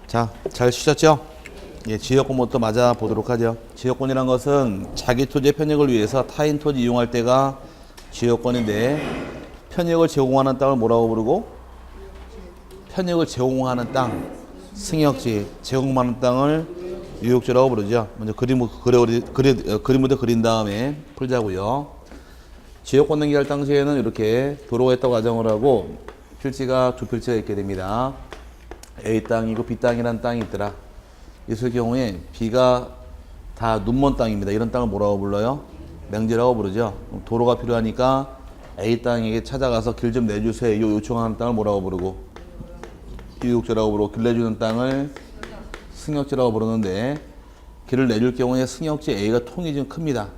자, 잘 쉬셨죠? 예, 지역권부터 맞아 보도록 하죠. 지역권이란 것은 자기 토지의 편익을 위해서 타인 토지 이용할 때가 지역권인데, 편익을 제공하는 땅을 뭐라고 부르고? 편익을 제공하는 땅, 승역지, 제공하는 땅을 유역지라고 부르죠. 먼저 그림부터 그린 다음에 풀자고요. 지역권 등기할 당시에는 이렇게 도로가 있다고 가정을 하고 필지가 두 필지가 있게 됩니다. A 땅이고 B 땅이라는 땅이 있더라. 있을 경우에 B가 다 눈먼 땅입니다. 이런 땅을 뭐라고 불러요? 맹지라고 부르죠. 도로가 필요하니까 A 땅에게 찾아가서 길 좀 내주세요 요청하는 땅을 뭐라고 부르고? 유역지라고 부르고, 길 내주는 땅을 승역지라고 부르는데, 길을 내줄 경우에 승역지 A가 통이 좀 큽니다.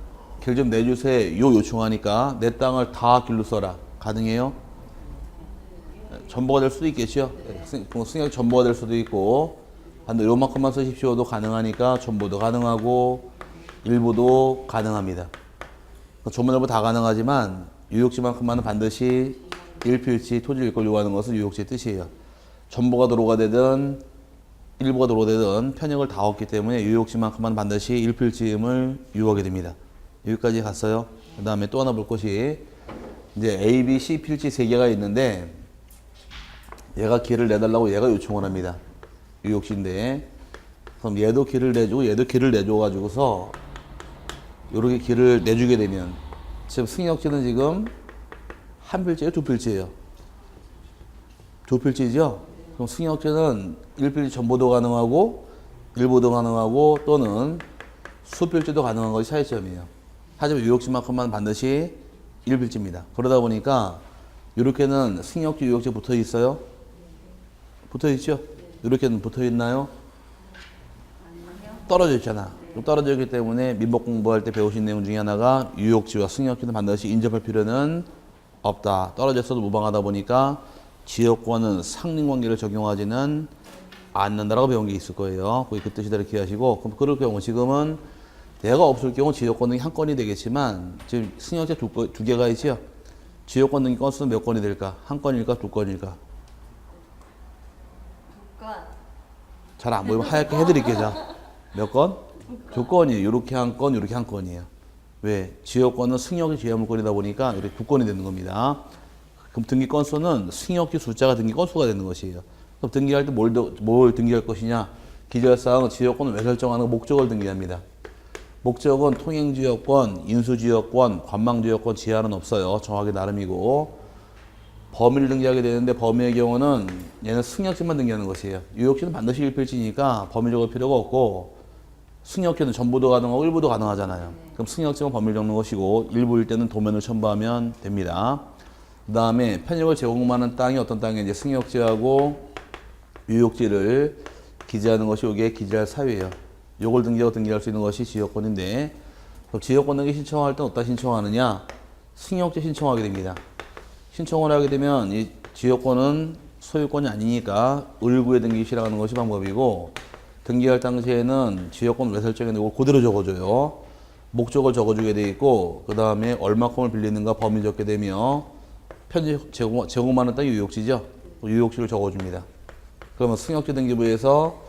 길 좀 내주세요 요청하니까 내 땅을 다 길로 써라. 가능해요? 전부가 될 수도 있겠죠. 승역 전부가 될 수도 있고, 반대 요만큼만 쓰십시오도 가능하니까 전부도 가능하고 일부도 가능합니다. 전부 다 가능하지만 유역지만큼만은 반드시 1필지 토지 일걸 요구하는 것은 유역지의 뜻이에요. 전부가 도로가 되든 일부가 도로가 되든 편익을 다 얻기 때문에 유역지만큼만 반드시 1필지임을 요구하게 됩니다. 여기까지 갔어요. 그 다음에 또 하나 볼 것이, 이제 A, B, C 필지 3개가 있는데 얘가 길을 내달라고 얘가 요청을 합니다. 유역지인데, 그럼 얘도 길을 내주고 얘도 길을 내줘 가지고서 이렇게 길을 내주게 되면, 지금 승역지는 지금 한 필지예요, 두 필지예요? 두 필지죠? 그럼 승역지는 1필지 전부도 가능하고 일부도 가능하고 또는 수필지도 가능한 것이 차이점이에요. 하지만 유역지만큼만 반드시 1필지입니다. 그러다 보니까 이렇게는 승역지, 유역지 붙어 있어요? 붙어 있죠? 이렇게는 붙어 있나요? 떨어져 있잖아. 떨어져 있기 때문에 민법 공부할 때 배우신 내용 중에 하나가 유역지와 승역지는 반드시 인접할 필요는 없다. 떨어져 있어도 무방하다 보니까 지역권은 상린관계를 적용하지는 않는다라고 배운 게 있을 거예요. 거기 그 뜻이다 기하시고, 그럼 그럴 경우 지금은 내가 없을 경우 지역권 등기 한 건이 되겠지만, 지금 승역지 두 개가 있죠. 지역권 등기 건수는 몇 건이 될까? 한 건일까? 두 건일까? 잘 안 보이면 하얗게 해드릴게요. 자, 몇 건? 두 건이에요. 이렇게 한 건, 이렇게 한 건이에요. 왜? 지역권은 승역지 제한물건이다 보니까 이렇게 두 건이 되는 겁니다. 그럼 등기 건수는 승역지 숫자가 등기 건수가 되는 것이에요. 그럼 등기할 때 뭘 등기할 것이냐? 기재사항은 지역권을 왜 설정하는 목적을 등기합니다. 목적은 통행지역권, 인수지역권, 관망지역권 제한은 없어요. 정하기 나름이고, 범위를 등기하게 되는데 범위의 경우는 얘는 승역지만 등기하는 것이에요. 유역지는 반드시 1필지니까 범위 적을 필요가 없고, 승역지는 전부도 가능하고 일부도 가능하잖아요. 그럼 승역지만 범위를 적는 것이고, 일부일 때는 도면을 첨부하면 됩니다. 그 다음에 편익을 제공하는 땅이 어떤 땅인지 승역지하고 유역지를 기재하는 것이 이게 기재할 사유예요. 요걸 등기하고 등기할 수 있는 것이 지역권인데, 지역권 등기 신청할 때 어디다 신청하느냐? 승역지 신청하게 됩니다. 신청을 하게 되면 이 지역권은 소유권이 아니니까 을구에 등기 실행하는 것이 방법이고, 등기할 당시에는 지역권 왜 설정했는데 이걸 그대로 적어줘요. 목적을 적어주게 돼 있고, 그 다음에 얼마큼을 빌리는가 범위 적게 되며, 편집 제공하는 땅이 유역지죠. 유역지를 적어줍니다. 그러면 승역지 등기부에서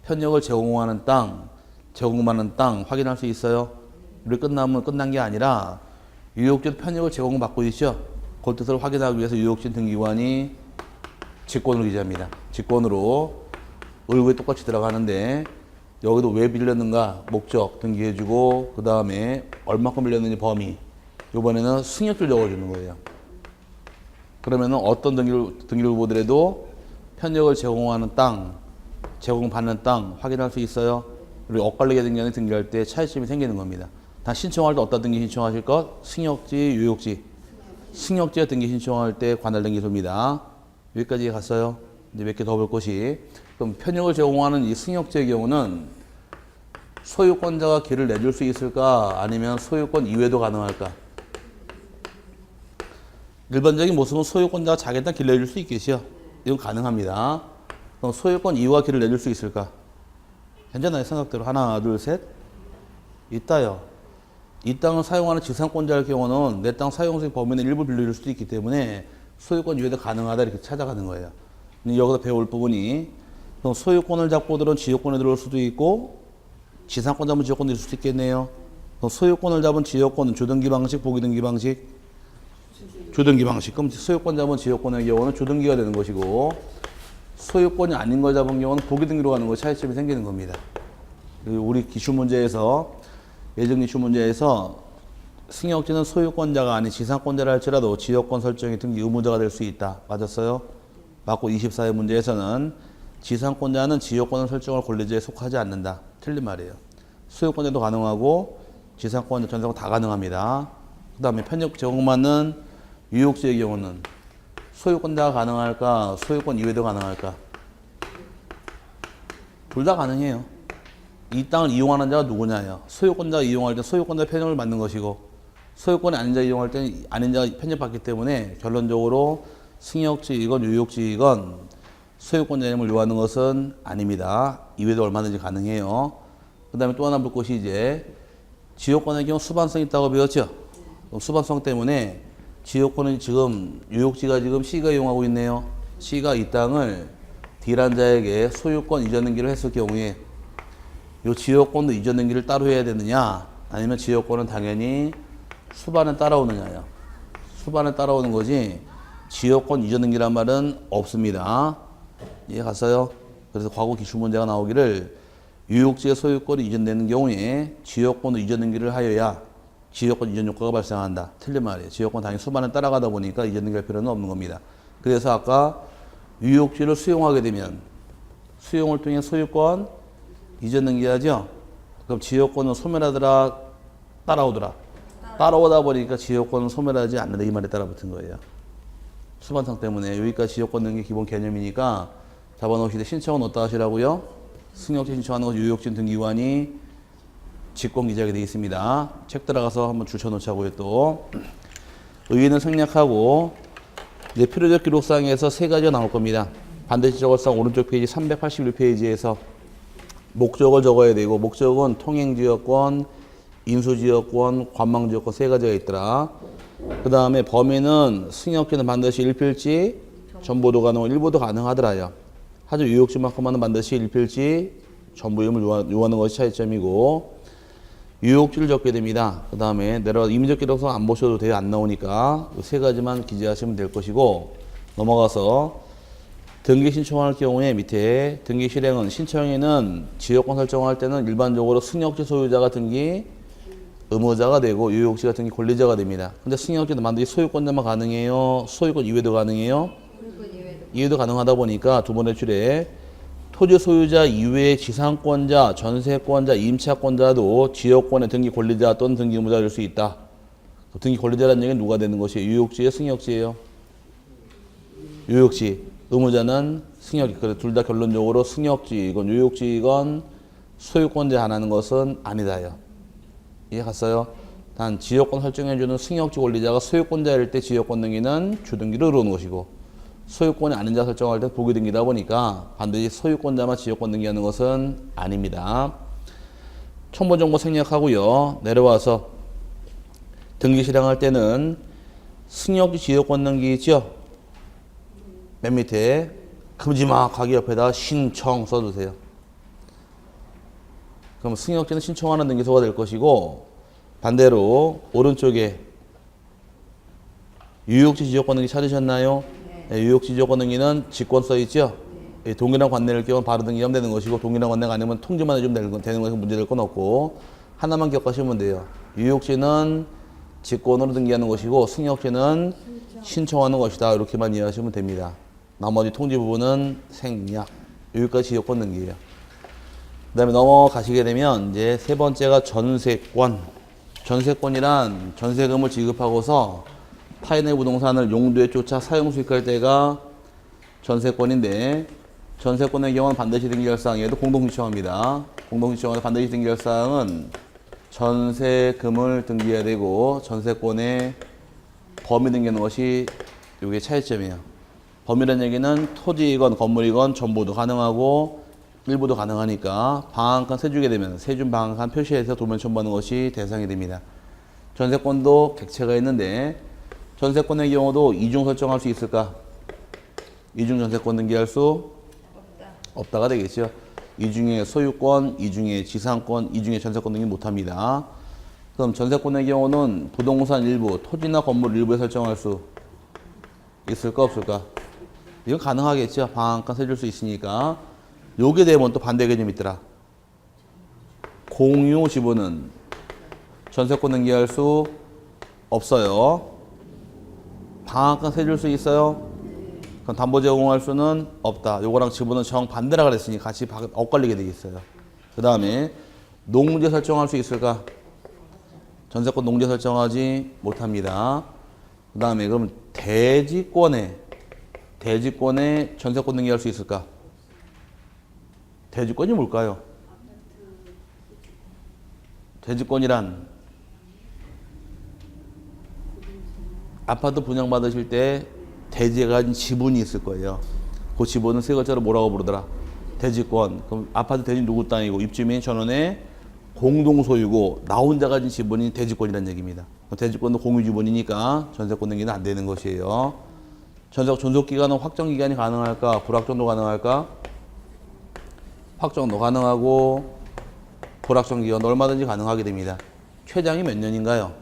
편익을 제공하는 땅, 제공받는 땅 확인할 수 있어요. 우리 끝나면 끝난 게 아니라 유역지 편익을 제공받고 있죠. 그 뜻을 확인하기 위해서 유역지 등기관이 직권으로 기재합니다. 직권으로 을구에 똑같이 들어가는데, 여기도 왜 빌렸는가 목적 등기해주고, 그 다음에 얼마큼 빌렸는지 범위, 이번에는 승역지를 적어주는 거예요. 그러면은 어떤 등기를 보더라도 편익을 제공하는 땅, 제공받는 땅 확인할 수 있어요. 그리고 엇갈리게 등기하는 등기할 때 차이점이 생기는 겁니다. 다 신청할 때 어떤 등기 신청하실 것? 승역지, 유역지. 승역지에 등기 신청할 때 관할 등기소입니다. 여기까지 갔어요. 이제 몇 개 더 볼 것이, 그럼 편익을 제공하는 이 승역지의 경우는 소유권자가 길을 내줄 수 있을까? 아니면 소유권 이외도 가능할까? 일반적인 모습은 소유권자가 자기 땅 길 내줄 수 있겠죠. 이건 가능합니다. 그럼 소유권 이외가 길을 내줄 수 있을까? 괜찮아요. 생각대로. 하나, 둘, 셋. 있다요. 이 땅을 사용하는 지상권자의 경우는 내 땅 사용수의 범위는 일부 빌려줄 수도 있기 때문에 소유권 이외도 가능하다 이렇게 찾아가는 거예요. 여기서 배울 부분이, 그럼 소유권을 잡고 들은 지역권에 들어올 수도 있고 지상권 잡은 지역권에 들어올 수도 있겠네요. 그럼 소유권을 잡은 지역권은 주등기 방식, 보기등기 방식? 주등기 방식. 그럼 소유권 잡은 지역권의 경우는 주등기가 되는 것이고 소유권이 아닌 걸 잡은 경우는 보기등기로 가는 거 차이점이 생기는 겁니다. 우리 기출문제에서 예정 기출문제에서 승역지는 소유권자가 아닌 지상권자라 할지라도 지역권 설정이 등기 의무자가 될 수 있다. 맞았어요? 맞고 24회 문제에서는 지상권자는 지역권을 설정할 권리자에 속하지 않는다. 틀린 말이에요. 소유권자도 가능하고 지상권자, 전세권 다 가능합니다. 그 다음에 편입 제공받는 유효지의 경우는 소유권자가 가능할까? 소유권 이외도 가능할까? 둘 다 가능해요. 이 땅을 이용하는 자가 누구냐요? 소유권자가 이용할 때 소유권자 편입을 받는 것이고 소유권이 아닌 자가 이용할 때는 아닌 자가 편입받기 때문에 결론적으로 승역지이건 유효지이건 소유권자 이름을 요하는 것은 아닙니다. 이외에도 얼마든지 가능해요. 그 다음에 또 하나 볼 것이 이제 지역권의 경우 수반성이 있다고 배웠죠? 그럼 수반성 때문에 지역권은 지금 유효지가 지금 C가 이용하고 있네요. C가 이 땅을 D란 자에게 소유권 이전 등기를 했을 경우에 이 지역권도 이전 등기를 따로 해야 되느냐 아니면 지역권은 당연히 수반에 따라오느냐요. 수반에 따라오는 거지 지역권 이전 등기란 말은 없습니다. 이해 갔어요? 그래서 과거 기출문제가 나오기를 유효지의 소유권이 이전되는 경우에 지역권도 이전 등기를 하여야 지역권 이전 효과가 발생한다. 틀린 말이에요. 지역권 당연히 수반에 따라가다 보니까 이전 등기할 필요는 없는 겁니다. 그래서 아까 유효지를 수용하게 되면 수용을 통해 소유권 이전 등기하죠. 그럼 지역권은 소멸하더라, 따라오더라. 따라오다 보니까 지역권은 소멸하지 않는다. 이 말에 따라 붙은 거예요. 수반성 때문에 여기까지 지역권 등기 기본 개념이니까 잡아놓으실 때 신청은 어디다 하시라고요? 승역지 신청하는 것 유효지 등기관이 직권 기재하게 되어 있습니다. 책 들어가서 한번 줄쳐놓자고요. 또 의의는 생략하고 이제 필요적 기록사항에서 세 가지가 나올 겁니다. 반드시 적을 사항 오른쪽 페이지 381페이지에서 목적을 적어야 되고 목적은 통행지역권, 인수지역권, 관망지역권 세 가지가 있더라. 그 다음에 범위는 승역지는 반드시 일필지, 전보도 가능하고 일보도 가능하더라요. 하지만 유효지만큼은 반드시 일필지, 전부 이름을 요하는 것이 차이점이고 유효지를 적게 됩니다. 그 다음에 내려와 임의적 기록상 안 보셔도 돼요. 안 나오니까 이 세 가지만 기재하시면 될 것이고 넘어가서 등기 신청할 경우에 밑에 등기 실행은 신청에는 지역권 설정할 때는 일반적으로 승역지 소유자가 등기 의무자가 되고 유효지가 등기 권리자가 됩니다. 근데 승역지는 반드시 소유권자만 가능해요? 소유권 이외도 가능해요? 이외도 가능하다 보니까 두 번의 줄에 토지 소유자 이외의 지상권자, 전세권자, 임차권자도 지역권의 등기 권리자 또는 등기 의무자가 될 수 있다. 등기 권리자라는 얘기는 누가 되는 것이에요? 유효지예요? 승역지예요? 유효지. 의무자는 승역지. 그래서 둘 다 결론적으로 승역지이건 유효지이건 소유권자 하나는 것은 아니다요. 이해 갔어요? 단 지역권 설정해주는 승역지 권리자가 소유권자일 때 지역권 등기는 주등기로 들어오는 것이고 소유권이 아닌 자 설정할 때 보기 등기다 보니까 반드시 소유권자만 지역권 등기하는 것은 아닙니다. 첨부 정보 생략하고요. 내려와서 등기 실행할 때는 승역지 지역권 등기 있죠? 맨 밑에 큼지막하게 옆에다 신청 써주세요. 그럼 승역지는 신청하는 등기소가 될 것이고 반대로 오른쪽에 유효지 지역권 등기 찾으셨나요? 네, 유효지 지역권 등기는 직권 써있죠? 네. 동일한 관내일 경우 바로 등기하면 되는 것이고 동일한 관내가 아니면 통지만 해주면 되는 것이 문제될 건 없고 하나만 기억하시면 돼요. 유효지는 직권으로 등기하는 것이고 승역지는 신청하는 것이다. 이렇게만 이해하시면 됩니다. 나머지 통지 부분은 생략. 여기까지 지역권 등기예요. 그 다음에 넘어가시게 되면 이제 세 번째가 전세권. 전세권이란 전세금을 지급하고서 타인의 부동산을 용도에 쫓아 사용 수익할 때가 전세권인데 전세권의 경우는 반드시 등기할 사항에도 공동신청합니다. 공동신청하는 반드시 등기할 사항은 전세금을 등기해야 되고 전세권의 범위 등기하는 것이 이게 차이점이에요. 범위라는 얘기는 토지이건 건물이건 전부도 가능하고 일부도 가능하니까 방한칸 세주게 되면 세준 방한칸 표시해서 도면 첨부하는 것이 대상이 됩니다. 전세권도 객체가 있는데 전세권의 경우도 이중 설정할 수 있을까? 이중 전세권 등기할 수 없다가 되겠죠. 이 중에 소유권, 이 중에 지상권, 이 중에 전세권 등기 못합니다. 그럼 전세권의 경우는 부동산 일부, 토지나 건물 일부에 설정할 수 있을까 없을까? 이건 가능하겠죠. 방한간 세줄 수 있으니까. 요게 되면 또 반대 개념이 있더라. 공유 지분은 전세권 등기할 수 없어요. 방한간 세줄 수 있어요? 그럼 담보 제공할 수는 없다. 요거랑 지분은 정반대라 그랬으니 같이 엇갈리게 되어 있어요. 그 다음에 농지 설정할 수 있을까? 전세권 농지 설정하지 못합니다. 그 다음에 그럼 대지권에 전세권 등기할 수 있을까? 대지권이 뭘까요? 대지권이란 아파트 분양받으실 때 대지에 가진 지분이 있을 거예요. 그 지분은 세 글자로 뭐라고 부르더라? 대지권. 그럼 아파트 대지 누구 땅이고 입주민 전원의 공동 소유고 나 혼자 가진 지분이 대지권이라는 얘기입니다. 대지권도 공유 지분이니까 전세권 등기는 안 되는 것이에요. 전세 존속 기간은 확정 기간이 가능할까? 불확정도 가능할까? 확정도 가능하고 불확정 기간도 얼마든지 가능하게 됩니다. 최장이 몇 년인가요?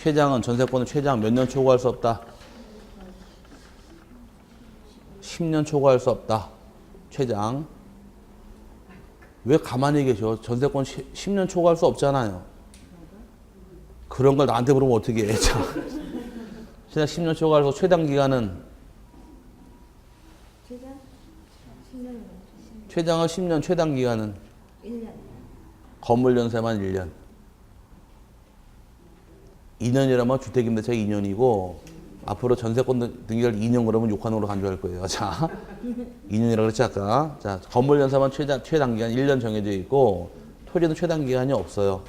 최장은 전세권은 최장 몇 년 초과할 수 없다. 10년 초과할 수 없다. 최장. 왜 가만히 계셔? 전세권 10년 초과할 수 없잖아요. 그런 걸 나한테 물으면 어떻게 해? 최장 10년 초과할 수 최단 기간은? 최장은 10년, 최단 기간은? 1년. 건물 연세만 1년. 2년이라면 주택임대차가 2년이고 앞으로 전세권 등기를 2년 그러면 욕하는 걸로 간주할 거예요. 자, 2년이라고 그랬지 아까. 자, 건물 연사만 최단기간 1년 정해져 있고 토지는 최단기간이 없어요.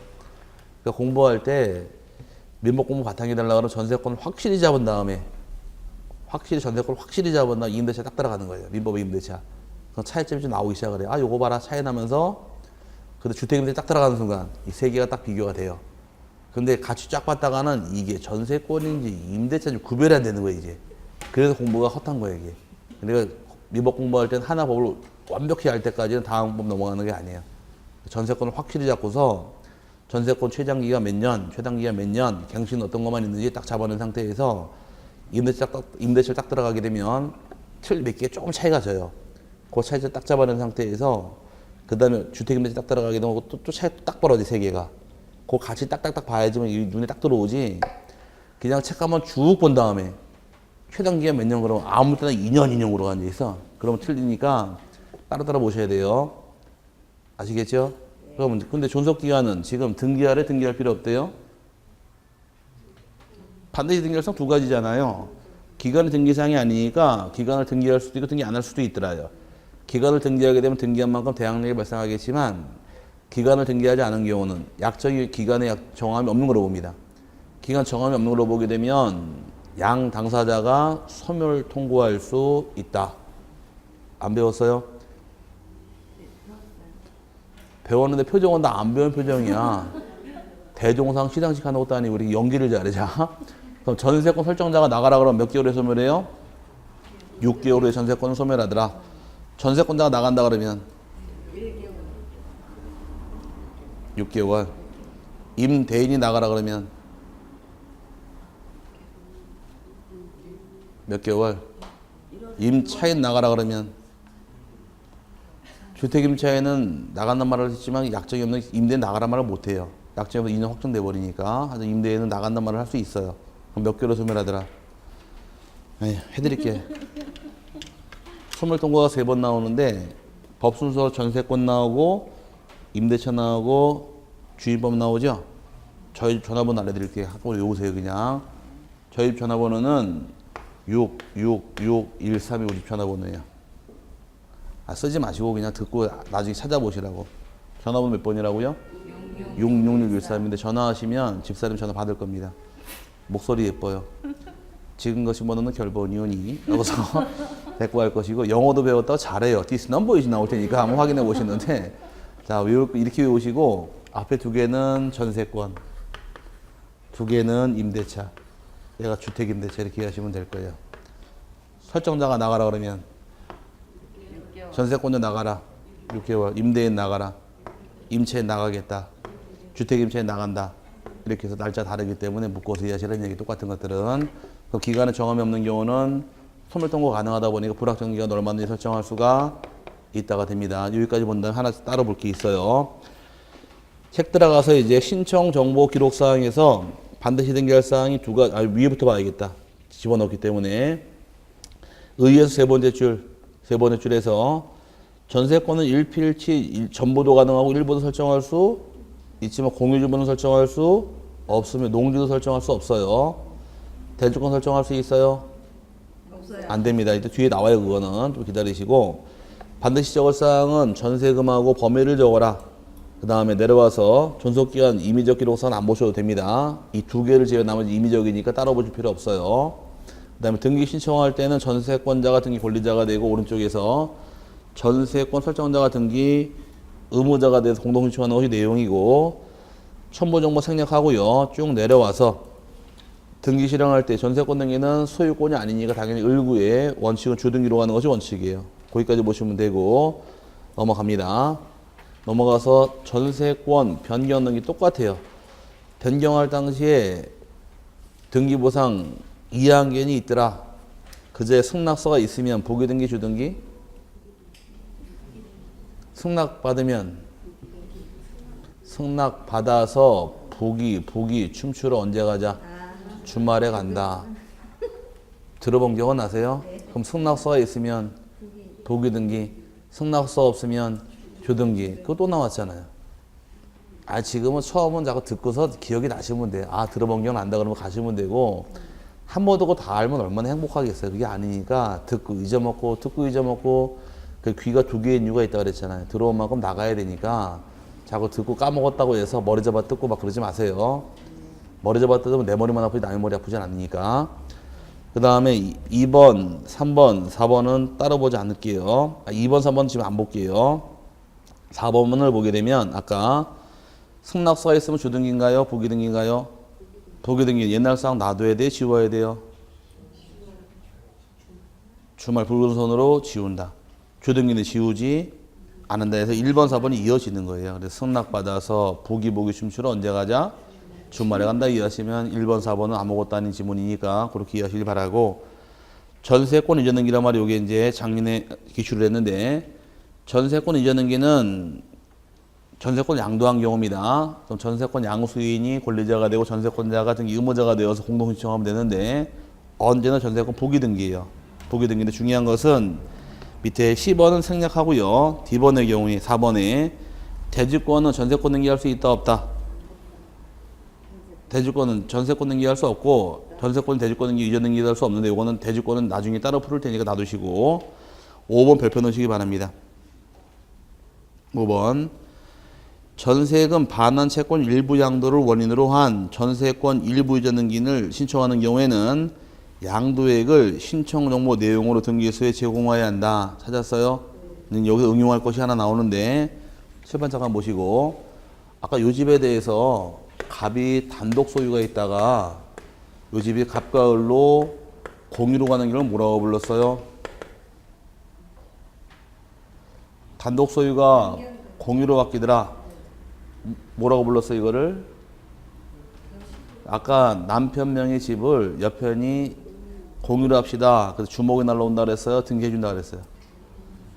그러니까 공부할 때 민법 공부 바탕이 되려고 하면 전세권 확실히 잡은 다음에 전세권 확실히 잡은 다음에 임대차 딱 들어가는 거예요. 민법의 임대차. 그럼 차이점이 좀 나오기 시작을 해요. 아, 요거 봐라. 차이 나면서 근데 주택임대차 딱 들어가는 순간 이 세 개가 딱 비교가 돼요. 근데 같이 쫙 봤다가는 이게 전세권인지 임대차인지 구별이 안 되는 거예요, 이제. 그래서 공부가 헛한 거예요, 이게. 내가 민법 공부할 때는 하나 법을 완벽히 알 때까지는 다음 법 넘어가는 게 아니에요. 전세권을 확실히 잡고서 전세권 최장기가 몇 년, 최단기가 몇 년, 갱신 어떤 것만 있는지 딱 잡아놓은 상태에서 임대차를 딱 들어가게 되면 틀 몇 개 조금 차이가 져요. 그 차이를 딱 잡아놓은 상태에서 그 다음에 주택임대차 딱 들어가게 되면 또 차이 딱 벌어져, 세 개가. 그 같이 딱딱딱 봐야지만 눈에 딱 들어오지. 그냥 책 한번 쭉 본 다음에 최단기가 몇 년 그러면 아무 때나 2년으로 앉아 있어. 그러면 틀리니까 따로 보셔야 돼요. 아시겠죠? 그러면 근데 존속 기간은 지금 등기할래 등기할 필요 없대요. 반드시 등기할상 두 가지잖아요. 기간의 등기사항이 아니니까 기간을 등기할 수도 있고 등기 안 할 수도 있더라요. 기간을 등기하게 되면 등기한 만큼 대항력이 발생하겠지만 기간을 등기하지 않은 경우는 약정이 기간에 정함이 없는 걸로 봅니다. 기간 정함이 없는 걸로 보게 되면 양 당사자가 소멸 통고할 수 있다. 안 배웠어요? 배웠는데 표정은 다 안 배운 표정이야. 대종상 시상식 하는 것도 아니고 우리 연기를 잘해. 자, 그럼 전세권 설정자가 나가라 그러면 몇 개월에 소멸해요? 6개월 후에 전세권을 소멸하더라. 전세권자가 나간다 그러면 6개월. 임대인이 나가라 그러면 몇 개월? 임차인 나가라 그러면 주택임차인은 나간다는 말을 했지만 약정이 없는 임대인 나가라 말을 못해요. 약정이 없는 2년 확정돼 버리니까. 하여튼 임대인은 나간다는 말을 할 수 있어요. 그럼 몇 개월에 소멸하더라? 에이, 해드릴게. 소멸 통고가 3번 나오는데 법 순서 전세권 나오고 임대차 나오고 주인법 나오죠? 저희 집 전화번호 알려드릴게요. 한번 외우세요 그냥. 저희 집 전화번호는 66613이 우리 집 전화번호예요. 아, 쓰지 마시고 그냥 듣고 나중에 찾아보시라고. 전화번호 몇 번이라고요? 66613인데 전화하시면 집사님 전화 받을 겁니다. 목소리 예뻐요. 지금 것이 번호는 결번이오니 하고서 데리고 갈 것이고 영어도 배웠다가 잘해요. This number is 나올 테니까 한번 확인해 보시는데 자, 이렇게 외우시고 앞에 2개는 전세권, 2개는 임대차, 얘가 주택임대차 이렇게 하시면 될 거예요. 설정자가 나가라 그러면 전세권자 나가라. 6개월. 임대인 나가라. 임차인 나가겠다. 주택임차인 나간다. 이렇게 해서 날짜 다르기 때문에 묶어서 이해하시라는 얘기 똑같은 것들은. 그 기간에 정함이 없는 경우는 소멸통고 가능하다 보니까 불확정기간 얼마든지 설정할 수가 있다가 됩니다. 여기까지 본다면 하나 따로 볼 게 있어요. 책 들어가서 이제 신청 정보 기록 사항에서 반드시 등기할 사항이 두 가지, 위에부터 봐야겠다. 집어넣기 때문에. 의에서 세 번째 줄에서 전세권은 일필치 전부도 가능하고 일부도 설정할 수 있지만 공유주분은 설정할 수 없으며 농지도 설정할 수 없어요. 대주권 설정할 수 있어요? 없어요. 안 됩니다. 이제 뒤에 나와요. 그거는 좀 기다리시고 반드시 적을 사항은 전세금하고 범위를 적어라. 그 다음에 내려와서 존속기간 임의적 기록사는 안 보셔도 됩니다. 이 두 개를 제외 나머지 임의적이니까 따로 보실 필요 없어요. 그 다음에 등기 신청할 때는 전세권자가 등기 권리자가 되고 오른쪽에서 전세권 설정자가 등기 의무자가 돼서 공동 신청하는 것이 내용이고 첨부 정보 생략하고요. 쭉 내려와서 등기 실행할 때 전세권 등기는 소유권이 아니니까 당연히 을구의 원칙은 주등기로 가는 것이 원칙이에요. 거기까지 보시면 되고 넘어갑니다. 넘어가서 전세권 변경 등기 똑같아요. 변경할 당시에 등기보상 이항견이 있더라. 그제 승낙서가 있으면 부기등기 주등기 승낙받으면 승낙받아서 부기 춤추러 언제 가자? 주말에 간다. 들어본 경험 아세요? 그럼 승낙서가 있으면 부기등기 승낙서 없으면 주등기 그거 또 나왔잖아요. 지금은 처음은 자꾸 듣고서 기억이 나시면 돼요. 들어본 경험 안다 그러면 가시면 되고 한 번 듣고 다 알면 얼마나 행복하겠어요. 그게 아니니까 듣고 잊어먹고 그 귀가 두 개인 이유가 있다고 그랬잖아요. 들어온 만큼 나가야 되니까 자꾸 듣고 까먹었다고 해서 머리 잡아 뜯고 막 그러지 마세요. 머리 잡아 뜯으면 내 머리만 아프지 남의 머리 아프진 않으니까. 그 다음에 2번, 3번, 4번은 따로 보지 않을게요. 2번, 3번 지금 안 볼게요. 4번을 보게 되면 아까 승낙서가 있으면 주등기인가요? 부기등기인가요? 부기등기 옛날 사항 놔둬야 돼요? 지워야 돼요? 주말 붉은 손으로 지운다. 주등기는 지우지 않는다 해서 1번, 4번이 이어지는 거예요. 그래서 승낙받아서 부기 춤추러 언제 가자? 주말에 간다 이해하시면 1번, 4번은 아무것도 아닌 지문이니까 그렇게 이해하시길 바라고 전세권 이전 등기란 말이 이게 이제 작년에 기출을 했는데 전세권 이전 등기는 전세권 양도한 경우입니다. 그럼 전세권 양수인이 권리자가 되고 전세권자가 등기 의무자가 되어서 공동 신청하면 되는데 언제나 전세권 부기 등기예요. 부기 등기인데 중요한 것은 밑에 10번은 생략하고요. D번의 경우에 4번에 대주권은 전세권 등기할 수 있다 없다. 대주권은 전세권 등기할 수 없고 전세권 대주권 등기 이전 등기할 수 없는데 이거는 대주권은 나중에 따로 풀을 테니까 놔두시고 5번 별표 넣으시기 바랍니다. 5번 전세금 반환 채권 일부 양도를 원인으로 한 전세권 일부 이전 등기를 신청하는 경우에는 양도액을 신청 정보 내용으로 등기소에 제공해야 한다. 찾았어요? 여기서 응용할 것이 하나 나오는데 칠판 잠깐 보시고 아까 요 집에 대해서 갑이 단독 소유가 있다가 요 집이 갑과 을로 공유로 가는 길을 뭐라고 불렀어요? 단독 소유가 공유로 바뀌더라. 뭐라고 불렀어요 이거를? 아까 남편 명의 집을 여편이 공유로 합시다. 그래서 주목이 날라온다 그랬어요? 등기해준다 그랬어요?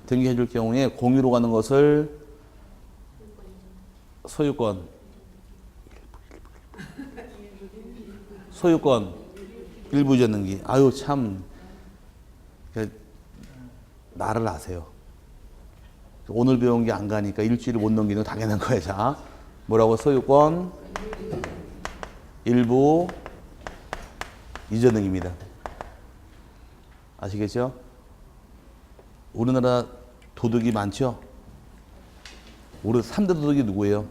등기해줄 경우에 공유로 가는 것을 소유권 일부 이전 등기. 참 나를 아세요. 오늘 배운 게 안 가니까 일주일을 못 넘기는 건 당연한 거예요. 자, 뭐라고? 소유권 일부 이전 등기입니다. 아시겠죠? 우리나라 도둑이 많죠? 우리 3대 도둑이 누구예요?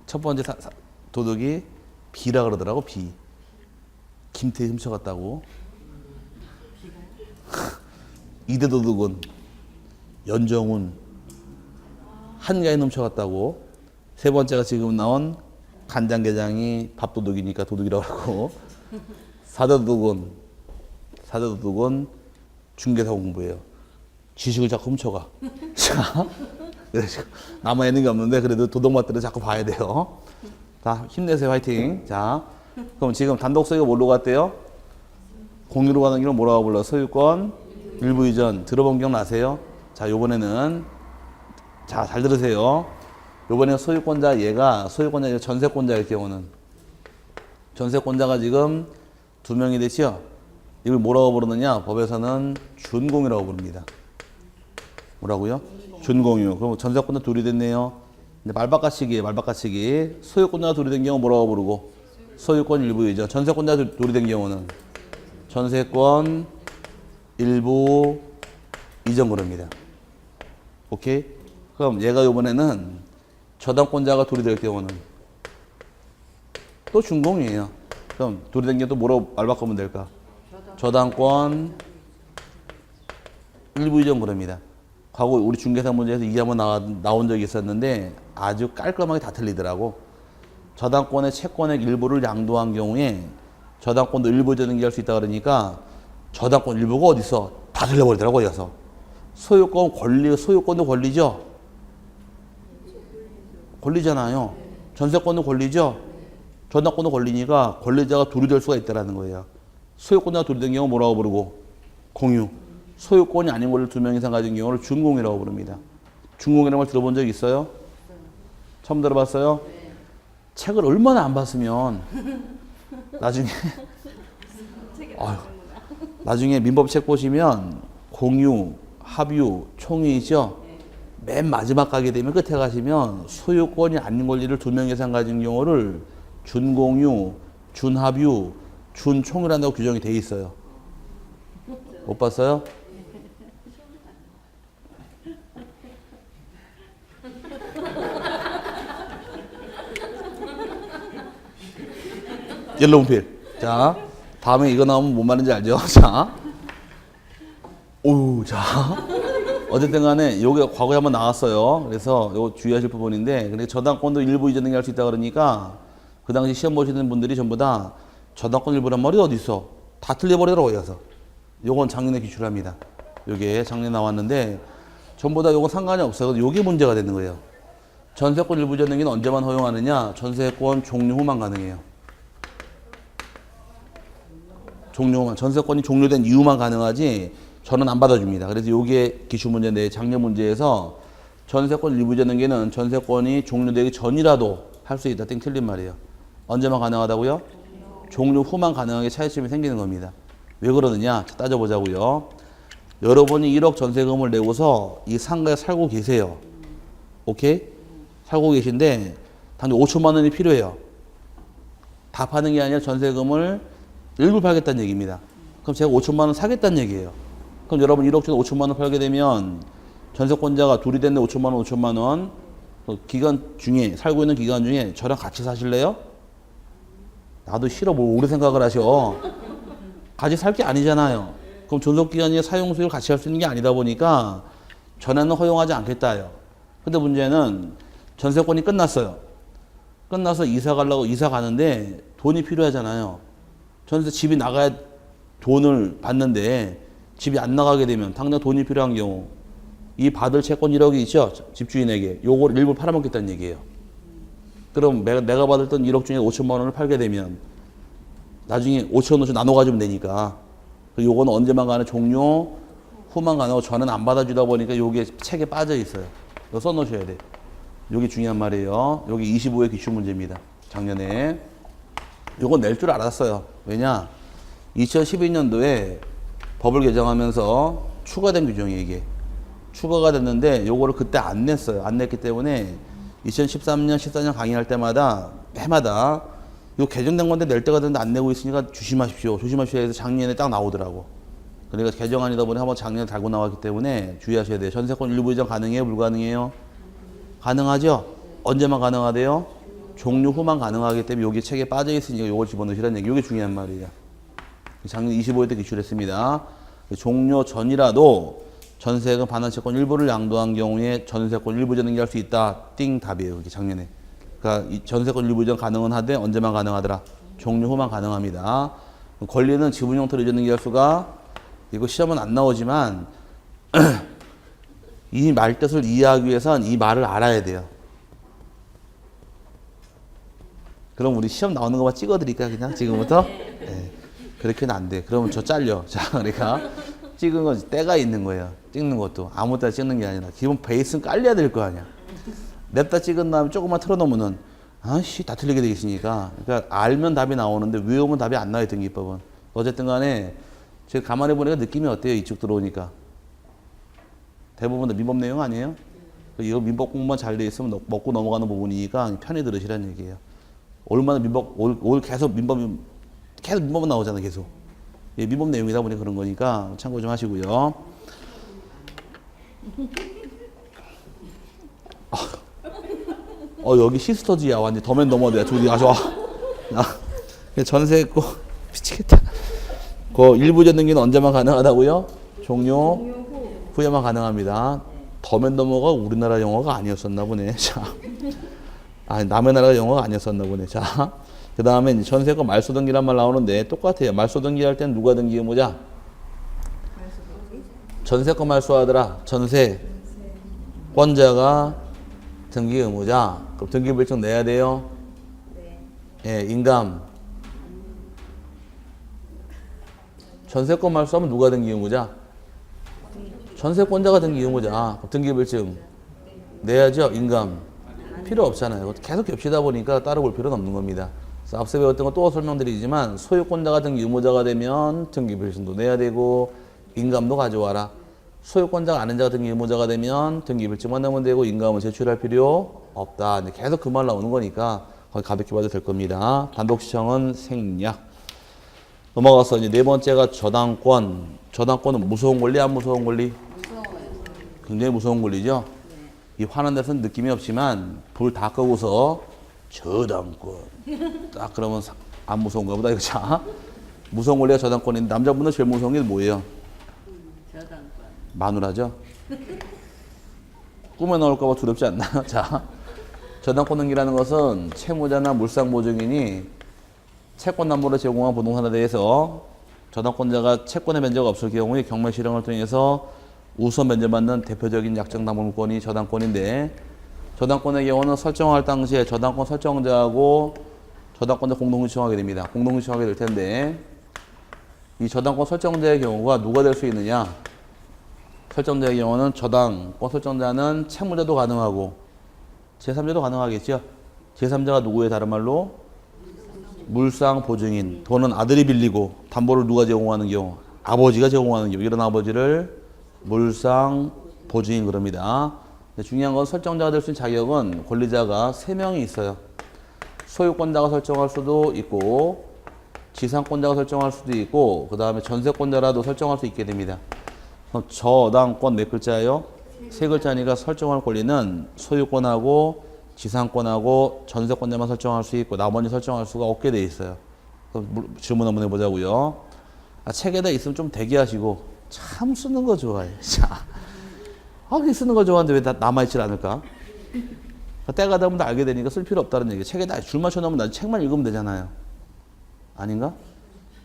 첫 번째 도둑이 비라 그러더라고. 비. 김태희 훔쳐갔다고. 2대 도둑은 연정훈 한가인 훔쳐갔다고. 세 번째가 지금 나온 간장게장이 밥도둑이니까 도둑이라고 하고. 4대 도둑은 중개사 공부예요. 지식을 자꾸 훔쳐가. 자, 그래서 남아있는 게 없는데 그래도 도덕맛들을 자꾸 봐야 돼요. 자, 힘내세요. 화이팅. 자, 그럼 지금 단독소유가 뭘로 갔대요? 공유로 가는 길은 뭐라고 불러? 소유권 일부 이전. 들어본 기억 나세요? 자, 요번에는 자, 잘 들으세요. 요번에 소유권자 얘가 소유권자 전세권자일 경우는 전세권자가 지금 2명이 되죠? 이걸 뭐라고 부르느냐? 법에서는 준공이라고 부릅니다. 뭐라고요? 준공유. 그럼 전세권자 둘이 됐네요. 근데 말바꿔치기예요. 말바꿔치기. 소유권자가 둘이 된 경우 뭐라고 부르고? 소유권 일부 이전. 전세권자 둘이 된 경우는 전세권 일부 이전 그럽니다. 오케이? 그럼 얘가 이번에는 저당권자가 둘이 될 경우는 또 준공이에요. 그럼 둘이 된 경우 또 뭐라고 말 바꾸면 될까? 저당권 일부 이전 그럽니다. 과거 우리 중개사 문제에서 이게 한번 나온 적이 있었는데 아주 깔끔하게 다 틀리더라고. 저당권의 채권의 일부를 양도한 경우에 저당권도 일부 전등기할 수 있다 그러니까 저당권 일부가 어디 있어? 다 틀려버리더라고. 여기서 소유권 권리, 소유권도 권리죠. 권리잖아요. 전세권도 권리죠. 저당권도 권리니까 권리자가 둘이 될 수가 있다라는 거예요. 소유권자가 둘이 된 경우 뭐라고 부르고? 공유. 소유권이 아닌 권리를 2명 이상 가진 경우를 준공이라고 부릅니다. 준공이라는 걸 들어본 적 있어요? 처음 들어봤어요? 책을 얼마나 안 봤으면 나중에 나중에 민법책 보시면 공유, 합유, 총유이죠? 맨 마지막 가게 되면 끝에 가시면 소유권이 아닌 권리를 2명 이상 가진 경우를 준공유, 준합유, 준총유란다고 규정이 돼 있어요. 못 봤어요? 옐로우 필. 자, 다음에 이거 나오면 뭔 말인지 알죠? 자, 오, 자, 어쨌든 간에 여기가 과거에 한번 나왔어요. 그래서 이거 주의하실 부분인데, 근데 저당권도 일부 이전 등기할 수 있다 그러니까 그 당시 시험 보시는 분들이 전부 다 저당권 일부란 말이 어디 있어? 다 틀려버리더라고요. 그래서 요건 작년에 기출합니다. 요게 작년에 나왔는데 전부 다 요건 상관이 없어요. 요게 문제가 되는 거예요. 전세권 일부 이전 등기는 언제만 허용하느냐? 전세권 종료 후만 가능해요. 종료 후만. 전세권이 종료된 이후만 가능하지 저는 안 받아줍니다. 그래서 요게 기출 문제인데 작년 문제에서 전세권 일부 이전 등기는 전세권이 종료되기 전이라도 할 수 있다. 땡 틀린 말이에요. 언제만 가능하다고요? 종료 후만 가능하게 차이점이 생기는 겁니다. 왜 그러느냐? 따져보자고요. 여러분이 1억 전세금을 내고서 이 상가에 살고 계세요. 오케이? 살고 계신데 당장 5천만 원이 필요해요. 다 파는 게 아니라 전세금을 일부 팔겠다는 얘기입니다. 그럼 제가 5천만 원 사겠다는 얘기예요. 그럼 여러분 1억 전에 5천만 원 팔게 되면 전세권자가 둘이 됐는데 5천만 원, 5천만 원 기간 중에 살고 있는 기간 중에 저랑 같이 사실래요? 나도 싫어. 뭘 오래 생각을 하셔. 같이 살 게 아니잖아요. 그럼 존속기간에 사용수익을 같이 할 수 있는 게 아니다 보니까 전에는 허용하지 않겠다요. 근데 문제는 전세권이 끝났어요. 끝나서 이사 가려고 이사 가는데 돈이 필요하잖아요. 전세 집이 나가야 돈을 받는데 집이 안 나가게 되면 당장 돈이 필요한 경우 이 받을 채권 1억이 있죠? 집주인에게. 요걸 일부 팔아먹겠다는 얘기예요. 그럼 내가 받았던 1억 중에 5천만 원을 팔게 되면 나중에 5천 원씩 나눠 가지면 되니까 요거는 언제만 가는 종료 후만 가능하고 저는 안 받아주다 보니까 요게 책에 빠져 있어요. 이거 써놓으셔야 돼. 요게 중요한 말이에요. 여기 25회 기출 문제입니다. 작년에. 요건 낼 줄 알았어요. 왜냐? 2012년도에 법을 개정하면서 추가된 규정이 이게. 추가가 됐는데 요거를 그때 안 냈어요. 안 냈기 때문에 2013년, 14년 강의할 때마다 해마다 요 개정된 건데 낼 때가 됐는데 안 내고 있으니까 조심하십시오. 조심하십시오 해서 작년에 딱 나오더라고. 그러니까 개정안이다 보니 한번 작년에 달고 나왔기 때문에 주의하셔야 돼요. 전세권 일부 이전 가능해요? 불가능해요? 가능하죠? 언제만 가능하대요? 종료 후만 가능하기 때문에 여기 책에 빠져 있으니까 요걸 집어넣으시라는 얘기. 요게 중요한 말이에요. 작년 25회 때 기출했습니다. 종료 전이라도 전세금 반환 채권 일부를 양도한 경우에 전세권 일부 이전 등기할 수 있다. 띵 답이에요. 이게 작년에. 그러니까 이 전세권 일부 이전 가능은 하되 언제만 가능하더라? 종료 후만 가능합니다. 권리는 지분 형태로 이전 등기할 수가 이거 시험은 안 나오지만 이 말 뜻을 이해하기 위해선 이 말을 알아야 돼요. 그럼 우리 시험 나오는 것만 찍어드릴까 그냥 지금부터? 네. 그렇게는 안 돼. 그러면 저 잘려. 자, 그러니까 찍은 건 때가 있는 거예요. 찍는 것도 아무 때나 찍는 게 아니라 기본 베이스는 깔려야 될 거 아니야. 냅다 찍은 다음에 조금만 틀어놓으면은 아씨 다 틀리게 돼 있으니까. 그러니까 알면 답이 나오는데 외우면 답이 안 나와요. 등기법은. 어쨌든 간에 제가 가만히 보니까 느낌이 어때요? 이쪽 들어오니까. 대부분 다 민법 내용 아니에요? 이거 민법 공부만 잘 돼 있으면 먹고 넘어가는 부분이니까 편히 들으시라는 얘기예요. 얼마나 민법, 올 계속 민법은 나오잖아, 계속. 예, 민법 내용이다 보니 그런 거니까 참고 좀 하시고요. 여기 시스터즈야. 완전 더맨 넘어야 저기 아주 전세 고 미치겠다. 그 일부 전등기는 언제만 가능하다고요? 종료 후에만 가능합니다. 더맨 넘어가 우리나라 영어가 아니었었나 보네. 자. 남의 나라 영어가 아니었었나 보네. 자, 그 다음에 전세권 말소등기란 말 나오는데 똑같아요. 말소등기 할 땐 누가 등기 의무자? 전세권 말소하더라. 전세권자가 등기 의무자. 그럼 등기부일증 내야 돼요? 네. 예, 인감. 전세권 말소하면 누가 등기 의무자? 전세권자가 등기 의무자. 등기부일증 내야죠? 인감. 필요 없잖아요. 계속 겹치다 보니까 따로 볼 필요는 없는 겁니다. 그래서 앞서 배웠던 거 또 설명드리지만 소유권자가 등기 의무자가 되면 등기부일증도 내야 되고 인감도 가져와라. 소유권자가 아는 자가 등기 의무자가 되면 등기부일증만 내면 되고 인감은 제출할 필요 없다. 계속 그 말 나오는 거니까 거의 가볍게 봐도 될 겁니다. 단독시청은 생략. 넘어가서 이제 네 번째가 저당권. 저당권은 무서운 권리 안 무서운 권리? 무서워요. 굉장히 무서운 권리죠. 이 화난 데서는 느낌이 없지만 불 다 끄고서 저당권 딱 그러면 안 무서운가 보다 이거. 자, 무서운 권리가 저당권인데 남자분은 제일 무서운 게 뭐예요? 저당권. 마누라죠. 꿈에 나올까 봐 두렵지 않나요? 자, 저당권 등기라는 것은 채무자나 물상보증인이 채권 담보를 제공한 부동산에 대해서 저당권자가 채권의 면제가 없을 경우에 경매 실형을 통해서 우선 면제받는 대표적인 약정담보물권이 저당권인데, 저당권의 경우는 설정할 당시에 저당권 설정자하고 저당권자 공동 신청하게 됩니다. 공동 신청하게 될 텐데, 이 저당권 설정자의 경우가 누가 될 수 있느냐? 설정자의 경우는 저당권 설정자는 채무자도 가능하고 제3자도 가능하겠죠. 제3자가 누구의 다른 말로? 물상보증인. 돈은 아들이 빌리고 담보를 누가 제공하는 경우? 아버지가 제공하는 경우. 이런 아버지를 물상보증인 그럽니다. 중요한 건 설정자가 될 수 있는 자격은 권리자가 3명이 있어요. 소유권자가 설정할 수도 있고 지상권자가 설정할 수도 있고 그 다음에 전세권자라도 설정할 수 있게 됩니다. 그럼 저당권 몇 글자예요? 3글자니까 설정할 권리는 소유권하고 지상권하고 전세권자만 설정할 수 있고 나머지 설정할 수가 없게 돼 있어요. 그럼 질문 한번 해보자고요. 책에다 있으면 좀 대기하시고 참 쓰는 거 좋아해. 자, 쓰는 거 좋아하는데 왜 다 남아있질 않을까? 때가 되면 알게 되니까 쓸 필요 없다는 얘기예요. 책에다 줄 맞춰놓으면 난 책만 읽으면 되잖아요. 아닌가?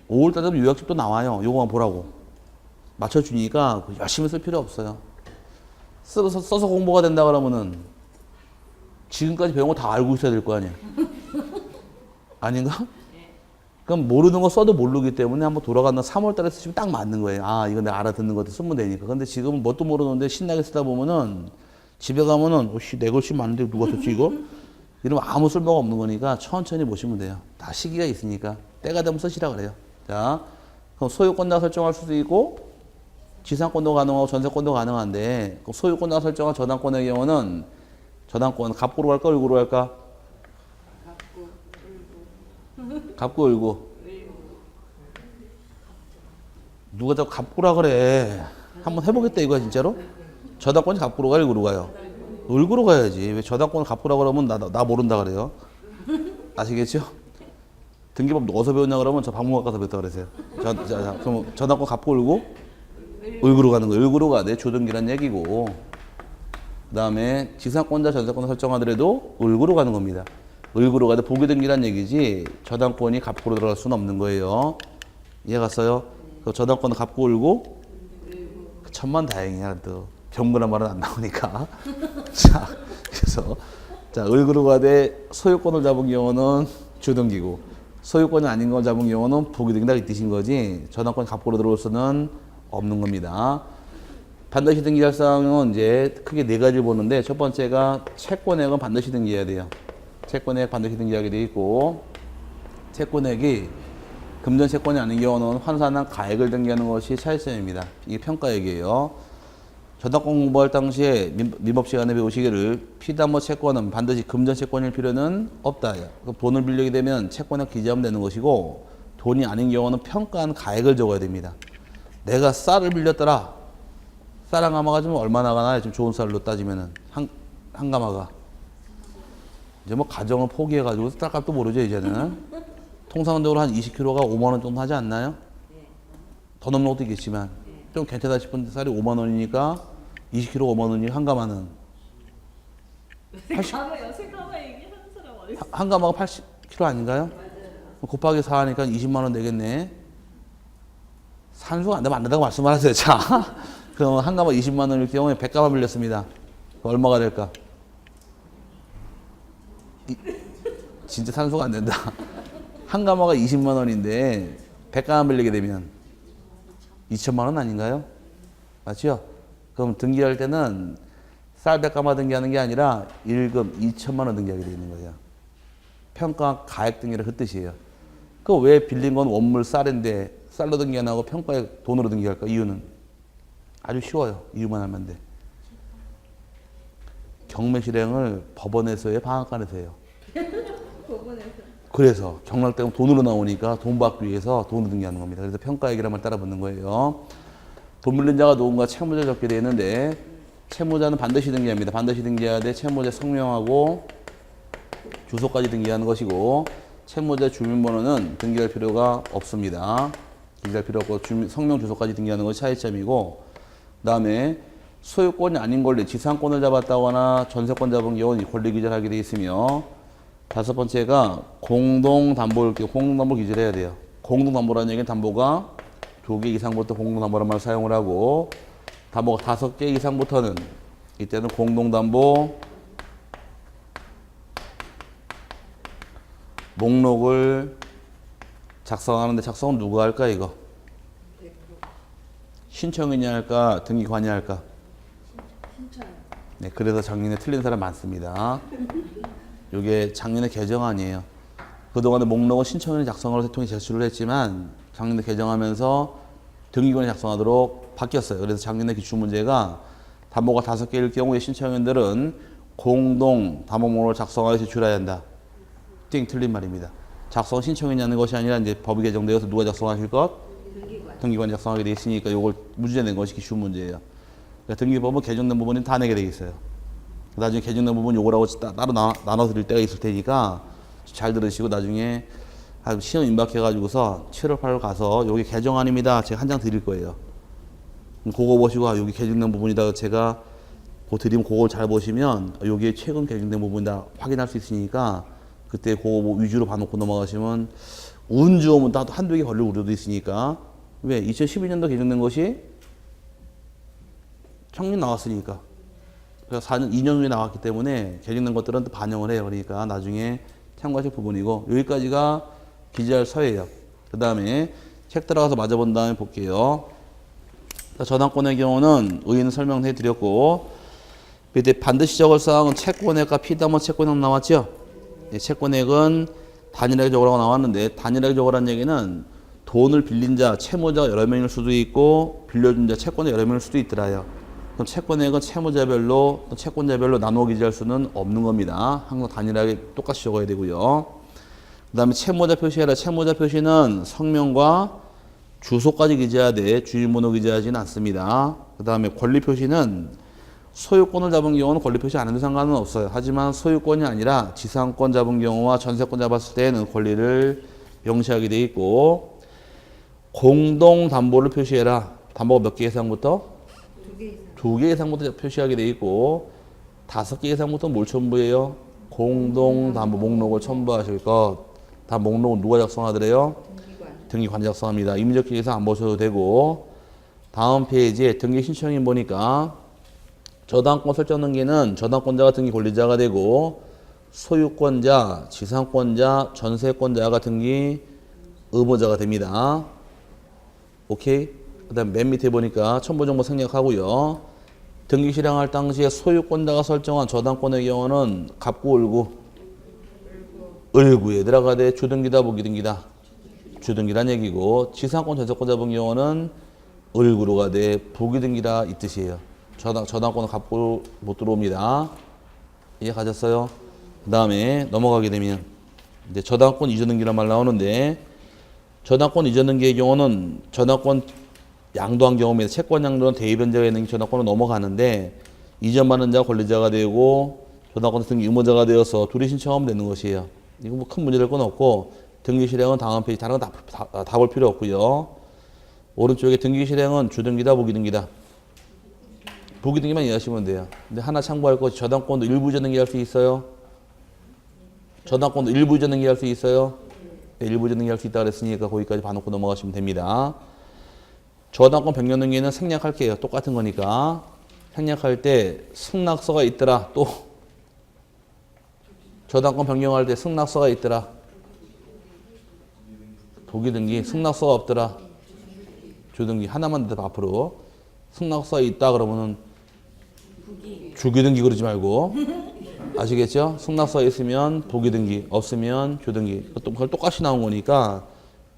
5월달 되면 요약집도 나와요. 요거만 보라고. 맞춰주니까 열심히 쓸 필요 없어요. 써서 공부가 된다 그러면은 지금까지 배운 거 다 알고 있어야 될 거 아니야. 아닌가? 그럼 모르는 거 써도 모르기 때문에 한번 돌아간다 3월달에 쓰시면 딱 맞는 거예요. 이거 내가 알아듣는 것도 쓰면 되니까. 근데 지금은 뭣도 모르는데 신나게 쓰다 보면은 집에 가면은 내 글씨 많은데 누가 썼지 이거? 이러면 아무 쓸모가 없는 거니까 천천히 보시면 돼요. 다 시기가 있으니까 때가 되면 쓰시라 그래요. 자, 그럼 소유권자 설정할 수도 있고 지상권도 가능하고 전세권도 가능한데 소유권자 설정한 저당권의 경우는 저당권 갑구로 갈까 을구로 갈까? 갑구 을구. 누가 자꾸 갑구라 그래. 한번 해보겠다 이거야 진짜로? 저당권이 갑구로 가요 을구로 가요? 을구로 가야지. 왜 저당권을 갑구라 그러면 나 모른다 그래요? 아시겠죠? 등기법 어디서 배웠냐 그러면 저 박물관 가서 배웠다 그러세요. 그럼 저당권 갑구 을구? 을구로 가는 거예요. 을구로 가야 돼. 조등기란 얘기고. 그 다음에 지상권자 전세권 설정하더라도 을구로 가는 겁니다. 을구로 가도 보기등기란 얘기지 저당권이 갑구로 들어갈 수는 없는 거예요. 이해 갔어요? 그 저당권은 갑구 을구? 천만 다행이야 또. 병그란 말은 안 나오니까. 자, 그래서 자, 을그루가되 소유권을 잡은 경우는 주등기고 소유권이 아닌 걸 잡은 경우는 부기등기다 이 뜻인 거지. 저당권 갑고로 들어올 수는 없는 겁니다. 반드시 등기할 사항은 이제 크게 네 가지를 보는데 첫 번째가 채권액은 반드시 등기해야 돼요. 채권액 반드시 등기하게 돼 있고 채권액이 금전 채권이 아닌 경우는 환산한 가액을 등기하는 것이 차이점입니다. 이게 평가액이에요. 저당권 공부할 당시에 민법 시간에 배우시기를 피담보 채권은 반드시 금전 채권일 필요는 없다. 돈을 빌리게 되면 채권액 기재하면 되는 것이고 돈이 아닌 경우는 평가한 가액을 적어야 됩니다. 내가 쌀을 빌렸더라. 쌀 한 가마가 좀 얼마 나가나요? 좀 좋은 쌀로 따지면은 한 가마가 이제 뭐 가정을 포기해가지고 쌀값도 모르죠 이제는. 통상적으로 한 20kg가 5만 원 정도 하지 않나요? 더 넘는 것도 있겠지만 좀 괜찮다 싶은 쌀이 5만 원이니까 20kg 5만 원이 한 가마는 80, 한 가마가 80kg 아닌가요? 곱하기 4 하니까 20만 원 되겠네. 산수가 안 되면 안 된다고 말씀을 하세요. 자, 그럼 한 가마 20만 원일 경우에 100가마 빌렸습니다. 얼마가 될까? 진짜 산수가 안 된다. 한 가마가 20만 원인데 100가마 빌리게 되면 2천만 원 아닌가요? 맞죠? 그럼 등기할 때는 쌀 100가마 등기하는 게 아니라 일금 2천만 원 등기하게 되어 있는 거예요. 평가 가액 등기를 그 뜻이에요. 그 왜 빌린 건 원물 쌀인데 쌀로 등기 안 하고 평가액 돈으로 등기할까? 이유는 아주 쉬워요. 이유만 하면 돼. 경매 실행을 법원에서의 방앗간에서 해요. 법원에서. 그래서 경락대금 돈으로 나오니까 돈 받기 위해서 돈으로 등기하는 겁니다. 그래서 평가액이란 말 따라 붙는 거예요. 돈 빌린 자가 누군가 채무자 적게 되어 있는데 채무자는 반드시 등기합니다. 반드시 등기해야 돼. 채무자 성명하고 주소까지 등기하는 것이고 채무자 주민번호는 등기할 필요가 없습니다. 등기할 필요 없고 성명 주소까지 등기하는 것이 차이점이고 그 다음에 소유권이 아닌 권리, 지상권을 잡았다거나 전세권 잡은 경우는 권리 기재를 하게 되어 있으며 다섯 번째가 공동담보를 공동담보 기재를 해야 돼요. 공동담보라는 얘기는 담보가 2개 이상부터 공동담보란 말을 사용을 하고 담보가 5개 이상부터는 이때는 공동담보 목록을 작성하는데 작성은 누가 할까 이거? 신청인이 할까? 등기관이 할까? 신청. 네, 그래서 작년에 틀린 사람 많습니다. 이게 작년에 개정안이에요. 그동안에 목록은 신청인이 작성을 대통령이 제출을 했지만 작년에 개정하면서 등기관이 작성하도록 바뀌었어요. 그래서 작년에 기출문제가 담보가 5개일 경우에 신청인들은 공동 담보 목록을 작성하여 제출해야 한다. 띵 틀린 말입니다. 작성 신청인이 하는 것이 아니라 이제 법이 개정되어서 누가 작성하실 것? 등기관이 작성하게 돼 있으니까 이걸 무죄낸 것이 기출문제예요. 그러니까 등기법은 개정된 부분은 다 내게 돼 있어요. 나중에 개정된 부분 요거라고 따로 나눠 드릴 때가 있을 테니까 잘 들으시고 나중에 시험 임박해가지고서 7월 8월 가서 여기 개정안입니다. 제가 한 장 드릴 거예요. 그거 보시고 여기 개정된 부분이다 제가 그거 드리면 그걸 잘 보시면 여기에 최근 개정된 부분이다 확인할 수 있으니까 그때 그거 위주로 봐놓고 넘어가시면 운 좋으면 나도 한두 개 걸릴 우려도 있으니까 왜 2012년도 개정된 것이 청년 나왔으니까 그래서 4년, 2년 후에 나왔기 때문에 개정된 것들은 또 반영을 해요. 그러니까 나중에 참고하실 부분이고 여기까지가 기재할 서예요. 그 다음에 책 들어가서 맞아본 다음에 볼게요. 저당권의 경우는 의의는 설명해 드렸고 이때 반드시 적을 사항은 채권액과 피담보 채권액 나왔죠. 채권액은 단일하게 적으라고 나왔는데 단일하게 적으라는 얘기는 돈을 빌린 자, 채무자가 여러 명일 수도 있고 빌려준 자, 채권자 여러 명일 수도 있더라요. 그럼 채권액은 채무자별로 또 채권자별로 나누어 기재할 수는 없는 겁니다. 항상 단일하게 똑같이 적어야 되고요. 그 다음에 채무자 표시해라. 채무자 표시는 성명과 주소까지 기재해야 돼. 주인번호 기재하지는 않습니다. 그 다음에 권리 표시는 소유권을 잡은 경우는 권리 표시 안 해도 상관은 없어요. 하지만 소유권이 아니라 지상권 잡은 경우와 전세권 잡았을 때는 권리를 명시하게 돼 있고 공동담보를 표시해라. 담보가 몇 개 이상부터? 2개 이상부터 표시하게 돼 있고 5개 이상부터 뭘 첨부해요? 공동담보 목록을 첨부하실 것. 다 목록은 누가 작성하더래요? 등기관이 작성합니다. 임의적 기재서 안 보셔도 되고 다음 페이지에 등기 신청인 보니까 저당권 설정 등기는 저당권자가 등기 권리자가 되고 소유권자, 지상권자, 전세권자가 등기 의무자가 됩니다. 오케이? 그 다음 맨 밑에 보니까 첨부정보 생략하고요. 등기 실행할 당시에 소유권자가 설정한 저당권의 경우는 갑구 을구? 을구에 들어가되 주등기다 부기등기다? 주등기란 얘기고 지상권 전세권 잡은 경우는 을구로 가되 부기등기다 이 뜻이에요. 저당권은 갑구 못 들어옵니다. 이해 가졌어요? 그 다음에 넘어가게 되면 이제 저당권 이전 등기란 말 나오는데 저당권 이전 등기의 경우는 저당권 양도한 경우에 채권 양도는 대의변제가 있는 저당권으로 넘어가는데 이전받는 자가 권리자가 되고 저당권 등기 의무자가 되어서 둘이 신청하면 되는 것이에요. 이거 뭐 큰 문제 될 건 없고 등기 실행은 다음 페이지 다른 거 다 볼 필요 없고요. 오른쪽에 등기 실행은 주등기다 부기등기다. 부기등기만 이해하시면 돼요. 근데 하나 참고할 것이 저당권도 일부 이전 등기할 수 있어요. 저당권도 일부 이전 등기할 수 있어요. 네, 일부 이전 등기할 수 있다 그랬으니까 거기까지 봐놓고 넘어가시면 됩니다. 저당권 변경 등기는 생략할게요. 똑같은 거니까. 생략할 때 승낙서가 있더라. 또 저당권 변경할 때 승낙서가 있더라. 부기등기 승낙서가 없더라. 주등기 하나만 더 앞으로. 승낙서가 있다 그러면은 주기등기 그러지 말고 아시겠죠? 승낙서가 있으면 부기등기 없으면 주등기 그걸 똑같이 나온 거니까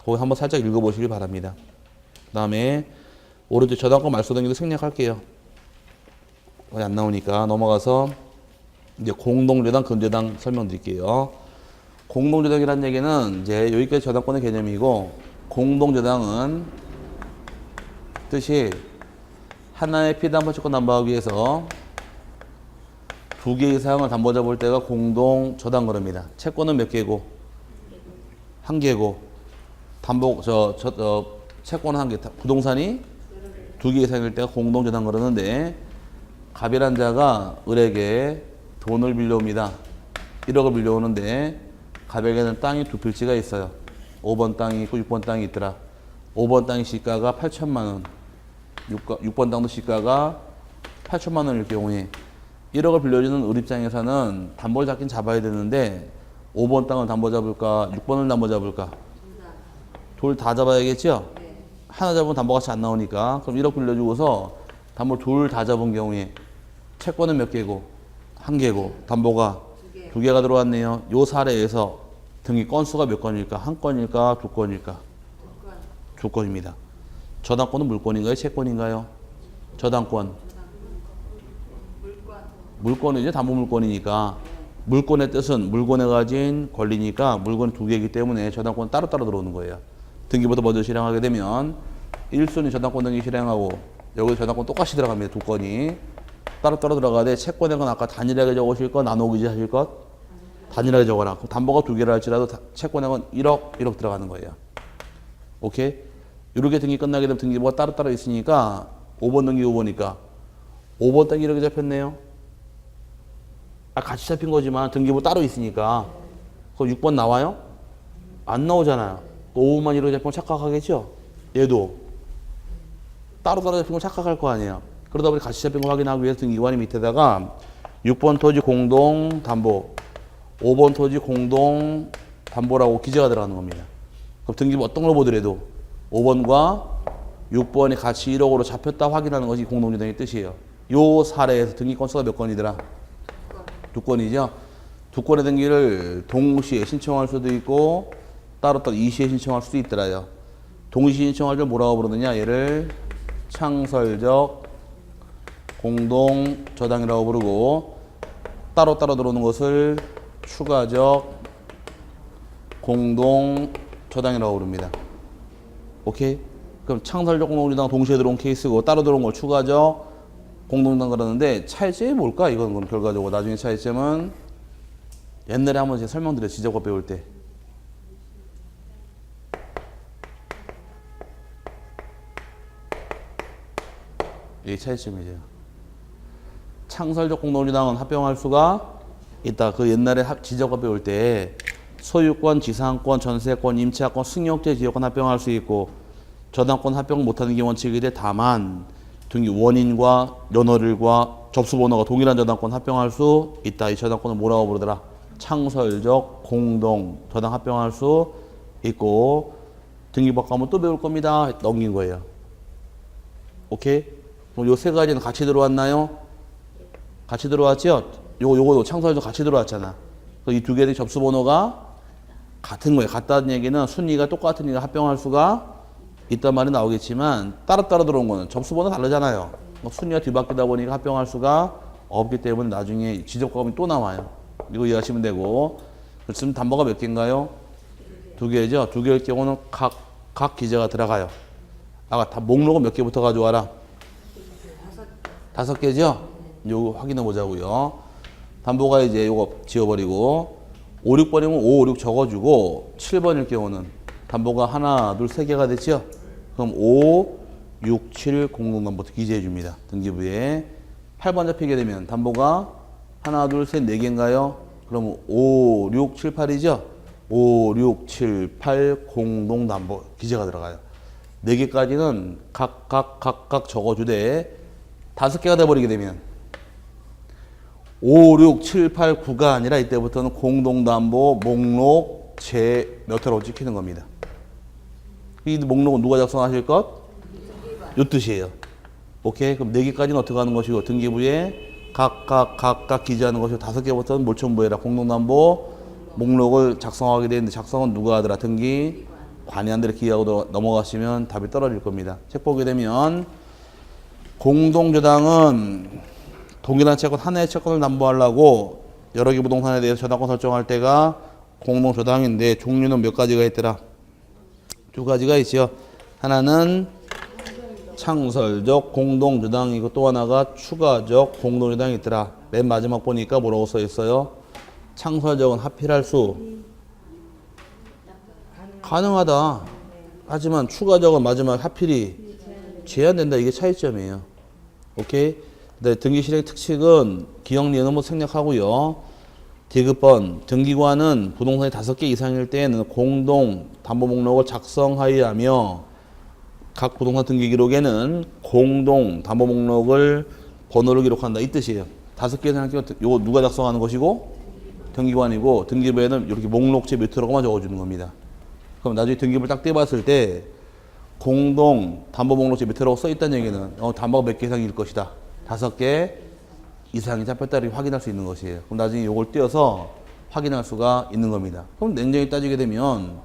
거기 한번 살짝 읽어보시길 바랍니다. 그 다음에 오른쪽 저당권 말소 등기도 생략할게요. 거기 안 나오니까 넘어가서 이제 공동저당, 근저당 설명드릴게요. 공동저당이라는 얘기는 이제 여기까지 저당권의 개념이고 공동저당은 뜻이 하나의 피담보채권 담보하기 위해서 두 개 이상을 담보자 볼 때가 공동저당 그럽니다. 채권은 몇 개고? 한 개고 채권은 한 개, 부동산이 두 개 이상일 때가 공동저당 그러는데 갑이란 자가 을에게 돈을 빌려옵니다. 1억을 빌려오는데 갑에게는 땅이 두 필지가 있어요. 5번 땅이 있고 6번 땅이 있더라. 5번 땅의 시가가 8천만 원, 6번 땅도 시가가 8천만 원일 경우에 1억을 빌려주는 을 입장에서는 담보를 잡긴 잡아야 되는데 5번 땅을 담보 잡을까 6번을 담보 잡을까? 둘 다 잡아야겠죠? 하나 잡으면 담보같이 안 나오니까 그럼 1억 빌려주고서 담보를 둘 다 잡은 경우에 채권은 몇 개고? 한 개고 담보가 두 개가 들어왔네요. 요 사례에서 등기 건수가 몇 건일까? 한 건일까? 두 건일까? 두 건입니다. 저당권은 물권인가요? 채권인가요? 저당권. 물권이죠. 담보 물권이니까. 물권의 뜻은 물건에 가진 권리니까 물건이 두 개이기 때문에 저당권은 따로따로 들어오는 거예요. 등기부터 먼저 실행하게 되면 1순위 저당권 등기 실행하고 여기 저당권 똑같이 들어갑니다. 두 건이. 따로따로 들어가되 채권의 건 아까 단일하게 적으실 것, 나누기 하실 것? 단일하게 적어라. 담보가 두 개라 할지라도 채권의 건 1억 들어가는 거예요. 오케이? 이렇게 등기 끝나게 되면 등기부가 따로따로 있으니까 5번 등기 5번이니까 5번 땅 이렇게 잡혔네요. 같이 잡힌 거지만 등기부 따로 있으니까 그럼 6번 나와요? 안 나오잖아요. 5번만 이렇게 잡히면 착각하겠죠? 얘도 따로따로 잡힌 걸 착각할 거 아니에요. 그러다 보니 같이 잡힌 걸 확인하기 위해서 등기관이 밑에다가 6번 토지 공동 담보 5번 토지 공동 담보라고 기재가 들어가는 겁니다. 그럼 등기부 어떤 걸 보더라도 5번과 6번이 같이 1억으로 잡혔다 확인하는 것이 공동저당의 뜻이에요. 요 사례에서 등기 건수가 몇 건이더라? 두 건이죠. 두 건의 등기를 동시에 신청할 수도 있고 따로따로 이시에 신청할 수도 있더라요. 동시에 신청할 줄 뭐라고 부르느냐? 얘를 창설적 공동저당이라고 부르고 따로따로 들어오는 것을 추가적 공동저당이라고 부릅니다. 오케이? 그럼 창설적 공동저당 동시에 들어온 케이스고 따로 들어온 걸 추가적 공동저당 그러는데 차이점이 뭘까? 이건 결과적으로 나중에 차이점은 옛날에 한번 제가 설명드려 지적법 배울 때 이게 차이점이죠. 창설적 공동저당은 합병할 수가 있다. 그 옛날에 지적법 배울 때 소유권, 지상권, 전세권, 임차권, 승용제 지역권 합병할 수 있고 저당권 합병 못하는 게 원칙이 돼. 다만 등기 원인과 연월일과 접수번호가 동일한 저당권 합병할 수 있다. 이 저당권을 뭐라고 부르더라? 창설적 공동 저당 합병할 수 있고 등기법 가면 또 배울 겁니다. 넘긴 거예요. 오케이? 그럼 요 세 가지는 같이 들어왔나요? 같이 들어왔죠? 요거 창설적 같이 들어왔잖아. 이 두 개의 접수번호가 같은 거예요. 같다는 얘기는 순위가 똑같으니까 합병할 수가 있단 말이 나오겠지만 따로따로 들어온 거는 접수번호 다르잖아요. 순위가 뒤바뀌다 보니까 합병할 수가 없기 때문에 나중에 지적과금이 또 나와요. 이거 이해하시면 되고. 지금 담보가 몇 개인가요? 두 개죠. 두 개일 경우는 각 기재가 들어가요. 아까 다 목록은 몇 개부터 가져와라? 5개죠? 요거 확인해 보자고요. 담보가 이제 요거 지워버리고 5, 6번이면 5, 5, 6 적어주고 7번일 경우는 담보가 하나, 둘, 세 개가 됐죠? 그럼 5, 6, 7, 00번부터 기재해 줍니다. 등기부에. 8번 잡히게 되면 담보가 하나, 둘, 셋, 네 개인가요? 그럼 5, 6, 7, 8이죠? 5, 6, 7, 8 공동담보 기재가 들어가요. 4개까지는 각각 적어주되 5개가 돼버리게 되면 5, 6, 7, 8, 9가 아니라 이때부터는 공동담보 목록 제 몇 회로 찍히는 겁니다. 이 목록은 누가 작성하실 것? 요 뜻이에요. 오케이? 그럼 4개까지는 어떻게 하는 것이고 등기부에 각각 기재하는 것이고 5개부터는 뭘 첨부해라? 공동담보 목록을 작성하게 되는데 작성은 누가 하더라? 등기관이한테 기하고 넘어가시면 답이 떨어질 겁니다. 책 보게 되면 공동저당은 동일한 채권 하나의 채권을 담보하려고 여러 개 부동산에 대해서 저당권 설정할 때가 공동저당인데 종류는 몇 가지가 있더라? 2가지가 있죠. 하나는 창설적 공동저당이고 또 하나가 추가적 공동저당이 있더라. 맨 마지막 보니까 뭐라고 써 있어요? 창설적은 하필할 수 가능하다. 하지만 추가적은 마지막 하필이 제한된다. 이게 차이점이에요. 오케이? 네, 등기 실행 특칙은 기억 니은은 뭐 생략하고요. 디귿번 등기관은 부동산이 5개 이상일 때에는 공동 담보 목록을 작성하여야 하며 각 부동산 등기 기록에는 공동 담보 목록을 번호를 기록한다. 이 뜻이에요. 5개 이상 이거 누가 작성하는 것이고 등기관이고 등기부에는 이렇게 목록제 몇 회로만 적어주는 겁니다. 그럼 나중에 등기부를 딱 떼봤을 때 공동 담보 목록제 몇 회라고 써 있다는 얘기는 담보가 몇 개 이상일 것이다. 5개 이상이 잡혔다를 확인할 수 있는 것이에요. 그럼 나중에 이걸 띄어서 확인할 수가 있는 겁니다. 그럼 냉정히 따지게 되면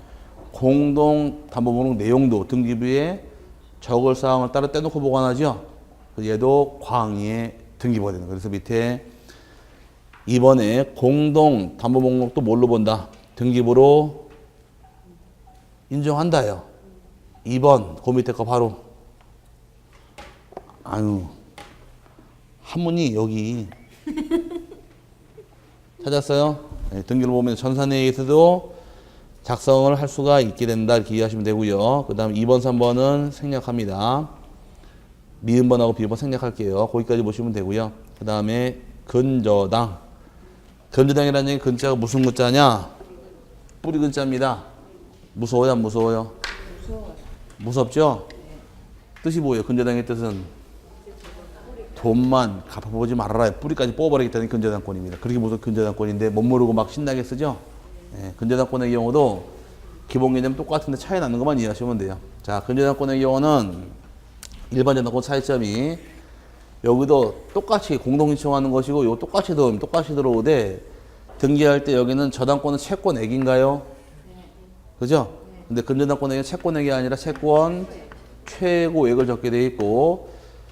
공동 담보 목록 내용도 등기부에 적을 사항을 따로 떼놓고 보관하죠. 얘도 광의에 등기부가 되는 거예요. 그래서 밑에 이번에 공동 담보 목록도 뭘로 본다? 등기부로 인정한다요. 2번 그 밑에 거 바로 한문이 여기 찾았어요? 네, 등기를 보면 전산회의에서도 작성을 할 수가 있게 된다 이렇게 이해하시면 되고요. 그 다음 2번, 3번은 생략합니다. 미음번하고 비번 생략할게요. 거기까지 보시면 되고요. 그 다음에 근저당. 근저당이라는 얘기 근자가 무슨 근자냐? 뿌리 근자입니다. 무서워요? 안 무서워요? 무섭죠? 뜻이 뭐예요? 근저당의 뜻은 돈만 갚아보지 말아라. 뿌리까지 뽑아버리겠다는 근저당권입니다. 그렇게 무슨 근저당권인데 못 모르고 막 신나게 쓰죠? 예, 근저당권의 경우도 기본 개념 똑같은데 차이 나는 것만 이해하시면 돼요. 자, 근저당권의 경우는 일반 저당권 차이점이 여기도 똑같이 공동 신청하는 것이고 요 똑같이 들어오되 등기할 때 여기는 저당권은 채권액인가요? 그죠? 근데 근저당권액은 채권액이 아니라 채권 최고액을 적게 돼 있고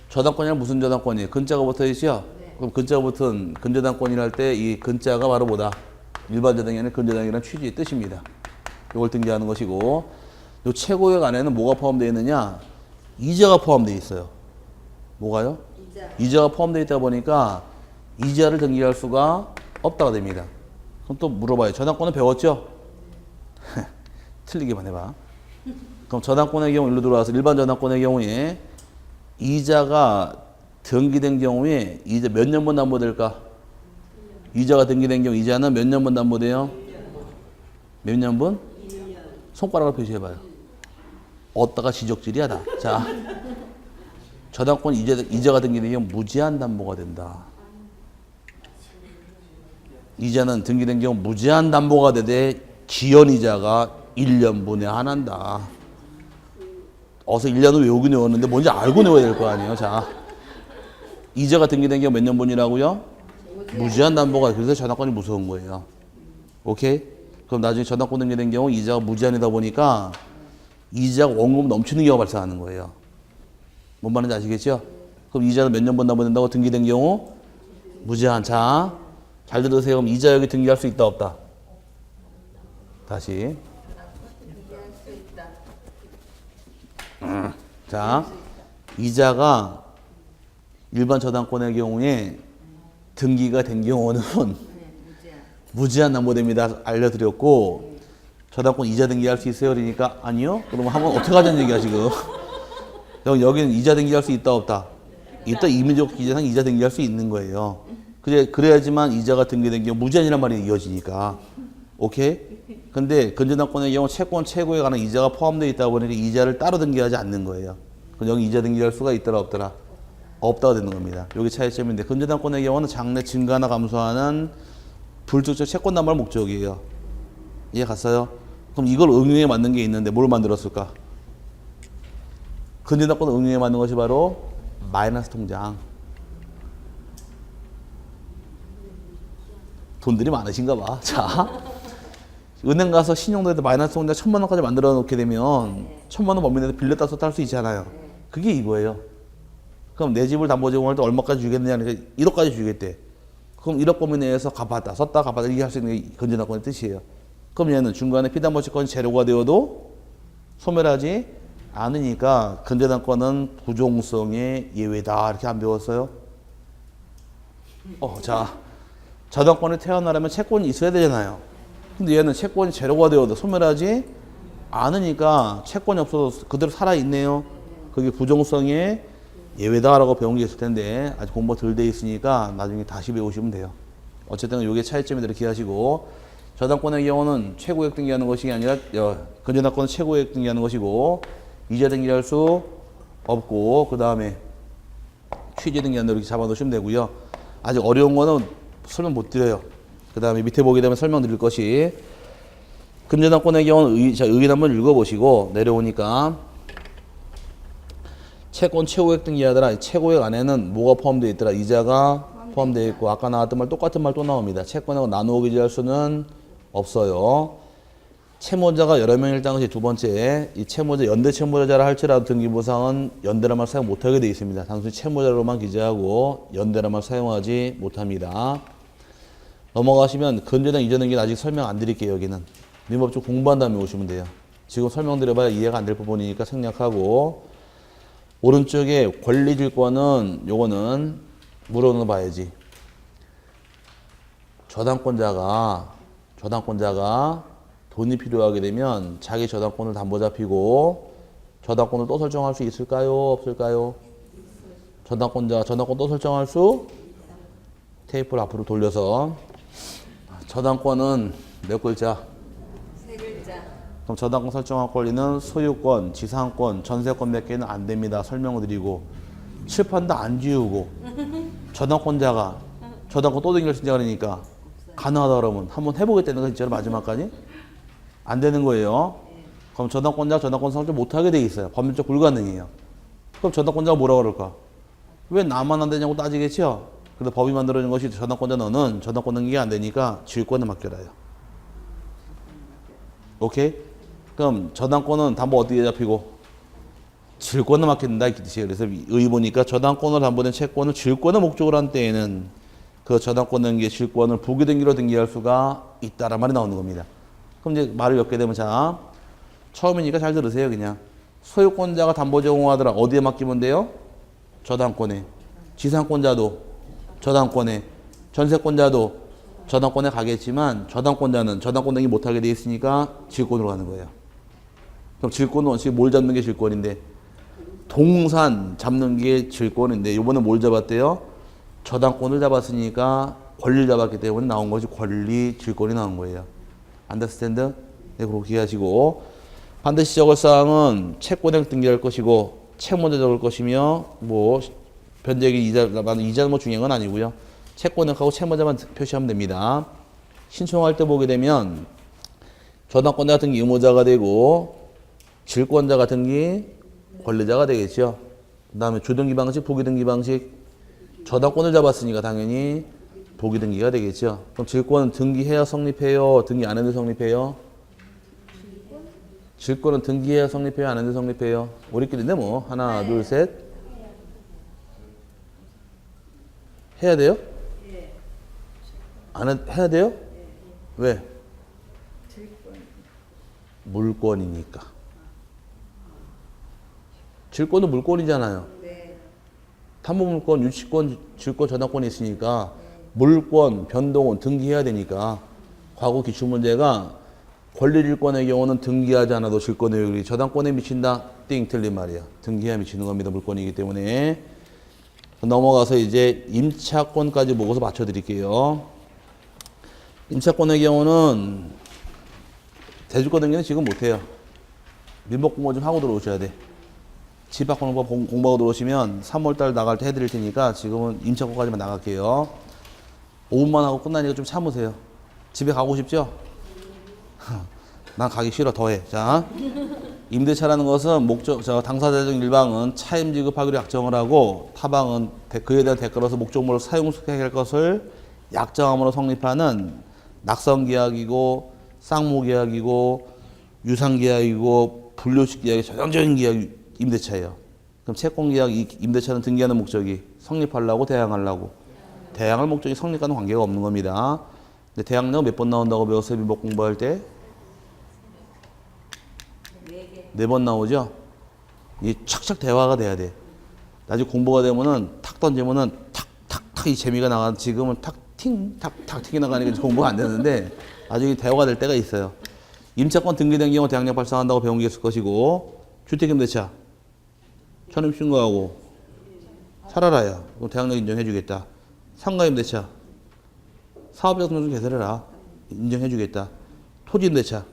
저당권이란 무슨 저당권이에요? 근자가 붙어 있죠? 그럼 근자가 붙은 근저당권이랄 때 이 근자가 바로 뭐다? 일반 저당이 아니라 근저당이라는 취지의 뜻입니다. 이걸 등기하는 것이고 이 최고액 안에는 뭐가 포함되어 있느냐? 이자가 포함되어 있어요. 뭐가요? 이자가 포함되어 있다 보니까 이자를 등기할 수가 없다가 됩니다. 그럼 또 물어봐요. 저당권은 배웠죠? 틀리기만 해봐. 그럼 저당권의 경우 일로 들어와서 일반 저당권의 경우에 이자가 등기된 경우에 이자 몇 년분 담보될까? 이자가 등기된 경우 이자는 몇 년분 담보돼요? 몇 년분? 손가락으로 표시해봐요. 어디다가 지적질이야 다. 자, 저당권 이자가 등기된 경우 무제한 담보가 된다. 이자는 등기된 경우 무제한 담보가 되되 기현이자가 1년분에 한한다. 어서 1년을 외우긴 외웠는데 뭔지 알고 외워야 될 거 아니에요. 자, 이자가 등기된 경우 몇 년분이라고요? 무제한 담보가. 그래서 저당권이 무서운 거예요. 오케이? 그럼 나중에 저당권 등기된 경우 이자가 무제한이다 보니까 이자가 원금 넘치는 경우가 발생하는 거예요. 뭔 말인지 아시겠죠? 그럼 이자는 몇 년분 남아된다고 등기된 경우? 무제한. 자, 잘 들으세요. 그럼 이자 여기 등기할 수 있다 없다? 다시. 자, 이자가 일반 저당권의 경우에 등기가 된 경우는 무제한 담보됩니다. 알려드렸고, 저당권 이자 등기할 수 있어요? 그러니까 아니요? 그러면 한번 어떻게 하자는 얘기야 지금. 여기는 이자 등기할 수 있다 없다? 있다. 임의적 기재상 이자 등기할 수 있는 거예요. 그래야지만 이자가 등기된 경우 무제한이란 말이 이어지니까. 오케이? 근데 근저당권의 경우 채권 최고에 관한 이자가 포함되어 있다 보니까 이자를 따로 등기하지 않는 거예요. 그럼 여기 이자 등기할 수가 있더라 없더라? 없다가 되는 겁니다. 여기 차이점인데 근저당권의 경우는 장래 증가나 감소하는 불특정 채권 담보를 목적이에요. 이해 갔어요? 그럼 이걸 응용에 맞는 게 있는데 뭘 만들었을까? 근저당권 응용에 맞는 것이 바로 마이너스 통장. 돈들이 많으신가 봐. 자, 은행 가서 신용도에도 마이너스 통장 1,000만 원까지 만들어 놓게 되면 1,000만 원 범위내에서 빌렸다 썼다 할 수 있잖아요. 그게 이거예요. 그럼 내 집을 담보 제공할 때 얼마까지 주겠느냐? 그러니까 1억까지 주겠대. 그럼 1억 범위 내에서 갚았다, 썼다, 갚았다 이렇게 할 수 있는 게 근저당권의 뜻이에요. 그럼 얘는 중간에 피담보 채권이 재료가 되어도 소멸하지 않으니까 근저당권은 부종성의 예외다. 이렇게 안 배웠어요? 자, 저당권이 태어나려면 채권이 있어야 되잖아요. 근데 얘는 채권이 재료가 되어도 소멸하지 않으니까 채권이 없어도 그대로 살아있네요. 그게 부종성의 예외다라고 배운 게 있을 텐데 아직 공부가 덜 돼 있으니까 나중에 다시 배우시면 돼요. 어쨌든 요게 차이점이다 이렇게 하시고, 저당권의 경우는 최고액 등기하는 것이 아니라 근저당권은 최고액 등기하는 것이고 이자 등기할 수 없고, 그 다음에 취지 등기한다 이렇게 잡아놓으시면 되고요. 아직 어려운 거는 설명 못 드려요. 그 다음에 밑에 보게 되면 설명드릴 것이, 근저당권의 경우는 의견 한번 읽어보시고 내려오니까 채권 최고액 등기하더라. 최고액 안에는 뭐가 포함되어 있더라? 이자가 포함되어 있고, 아까 나왔던 말 똑같은 말 또 나옵니다. 채권하고 나누어 기재할 수는 없어요. 채무자가 여러 명일 당시 두 번째, 이 채무자 연대 채무자라 할지라도 등기부상은 연대란 말 사용 못하게 되어 있습니다. 단순히 채무자로만 기재하고 연대란 말 사용하지 못합니다. 넘어가시면 근저당 이자 등기는 아직 설명 안 드릴게요. 여기는 민법적 공부한 다음에 오시면 돼요. 지금 설명드려봐야 이해가 안 될 부분이니까 생략하고, 오른쪽에 권리질권은 요거는 물어는 봐야지. 저당권자가 돈이 필요하게 되면 자기 저당권을 담보 잡히고 저당권을 또 설정할 수 있을까요? 없을까요? 저당권자 저당권 또 설정할 수? 테이프를 앞으로 돌려서 저당권은 몇 글자? 세 글자. 그럼 저당권 설정할 권리는 소유권, 지상권, 전세권 몇 개는 안 됩니다. 설명을 드리고, 칠판도 안 지우고, 저당권자가 저당권 또 등기할 수 있냐 그러니까 가능하다 그러면 한번 해보겠다는 거 진짜로 마지막까지 안 되는 거예요. 그럼 저당권자 저당권 설정 못하게 돼 있어요. 법률적 불가능해요. 그럼 저당권자가 뭐라 그럴까? 왜 나만 안 되냐고 따지겠죠? 근데 법이 만들어진 것이 저당권자 너는 저당권 등기가 안 되니까 지휘권을 맡겨라요. 오케이? 그럼 저당권은 담보 어디에 잡히고? 질권을 맡긴다 이렇게 뜻이에요. 그래서 여기 보니까 저당권으로 담보된 채권을 질권을 목적으로 한 때에는 그 저당권 등기의 질권을 부기 등기로 등기할 수가 있다라는 말이 나오는 겁니다. 그럼 이제 말을 엮게 되면, 자, 처음이니까 잘 들으세요. 그냥 소유권자가 담보 제공하더라. 어디에 맡기면 돼요? 저당권에. 지상권자도 저당권에. 전세권자도 저당권에 가겠지만 저당권자는 저당권 등기 못하게 돼 있으니까 질권으로 가는 거예요. 그럼 질권 원칙 뭘 잡는 게 질권인데? 동산 잡는 게 질권인데 이번에 뭘 잡았대요? 저당권을 잡았으니까 권리를 잡았기 때문에 나온 것이 권리 질권이 나온 거예요. 안더스탠드? 네, 그렇게 하시고, 반드시 적을 사항은 채권액 등기할 것이고 책 먼저 적을 것이며 뭐 변제기 이자는 뭐 중요한 건 아니고요. 채권액하고 책 먼저만 표시하면 됩니다. 신청할 때 보게 되면 저당권자 같은 게 의무자가 되고 질권자 같은 게 권리자가 되겠죠. 그 다음에 주등기 방식, 부기등기 방식. 저당권을 잡았으니까 당연히 부기등기가 되겠죠. 그럼 질권은 등기해야 성립해요? 등기 안 해도 성립해요? 질권은 등기해야 성립해요? 안 해도 성립해요? 우리끼리인데 뭐. 하나, 둘, 셋. 해야 돼요? 해야 돼요? 왜? 물권이니까. 질권도 물권이잖아요. 탐보물권, 유치권, 질권, 저당권이 있으니까 물권, 변동은 등기해야 되니까 과거 기출문제가 권리질권의 경우는 등기하지 않아도 질권의 효력이 저당권에 미친다? 띵 틀린 말이야. 등기해야 미치는 겁니다. 물권이기 때문에. 넘어가서 이제 임차권까지 보고서 맞춰드릴게요. 임차권의 경우는 대주권 등기는 지금 못해요. 민법 공부 좀 하고 들어오셔야 돼. 집합공법 공부하고 들어오시면 3월달 나갈 때 해드릴 테니까 지금은 임차권까지만 나갈게요. 5분만 하고 끝나니까 좀 참으세요. 집에 가고 싶죠? 난 가기 싫어. 더해. 자, 임대차라는 것은 목적, 당사자적 일방은 차임 지급하기로 약정을 하고 타방은 그에 대한 대가로서 목적물을 사용수행할 것을 약정함으로 성립하는 낙선계약이고 쌍무계약이고 유상계약이고 분료식 계약이 전형적인 계약이 임대차예요. 그럼 채권계약, 임대차는 등기하는 목적이 성립하려고 대항하려고. 대항할 목적이 성립과는 관계가 없는 겁니다. 근데 대항력 몇 번 나온다고 배웠어요? 민법 공부할 때? 4번 나오죠? 이 착착 대화가 돼야 돼. 나중에 공부가 되면은 탁 던지면은 탁탁탁 이 재미가 나가. 지금은 탁 튀기 나가니까 공부가 안 되는데 나중에 대화가 될 때가 있어요. 임차권 등기된 경우 대항력 발생한다고 배운 게 있을 것이고 주택임대차 전입신고하고 살아라야 그럼 대항력 인정해주겠다. 상가임대차 사업자등록 개설해라 인정해주겠다. 토지임대차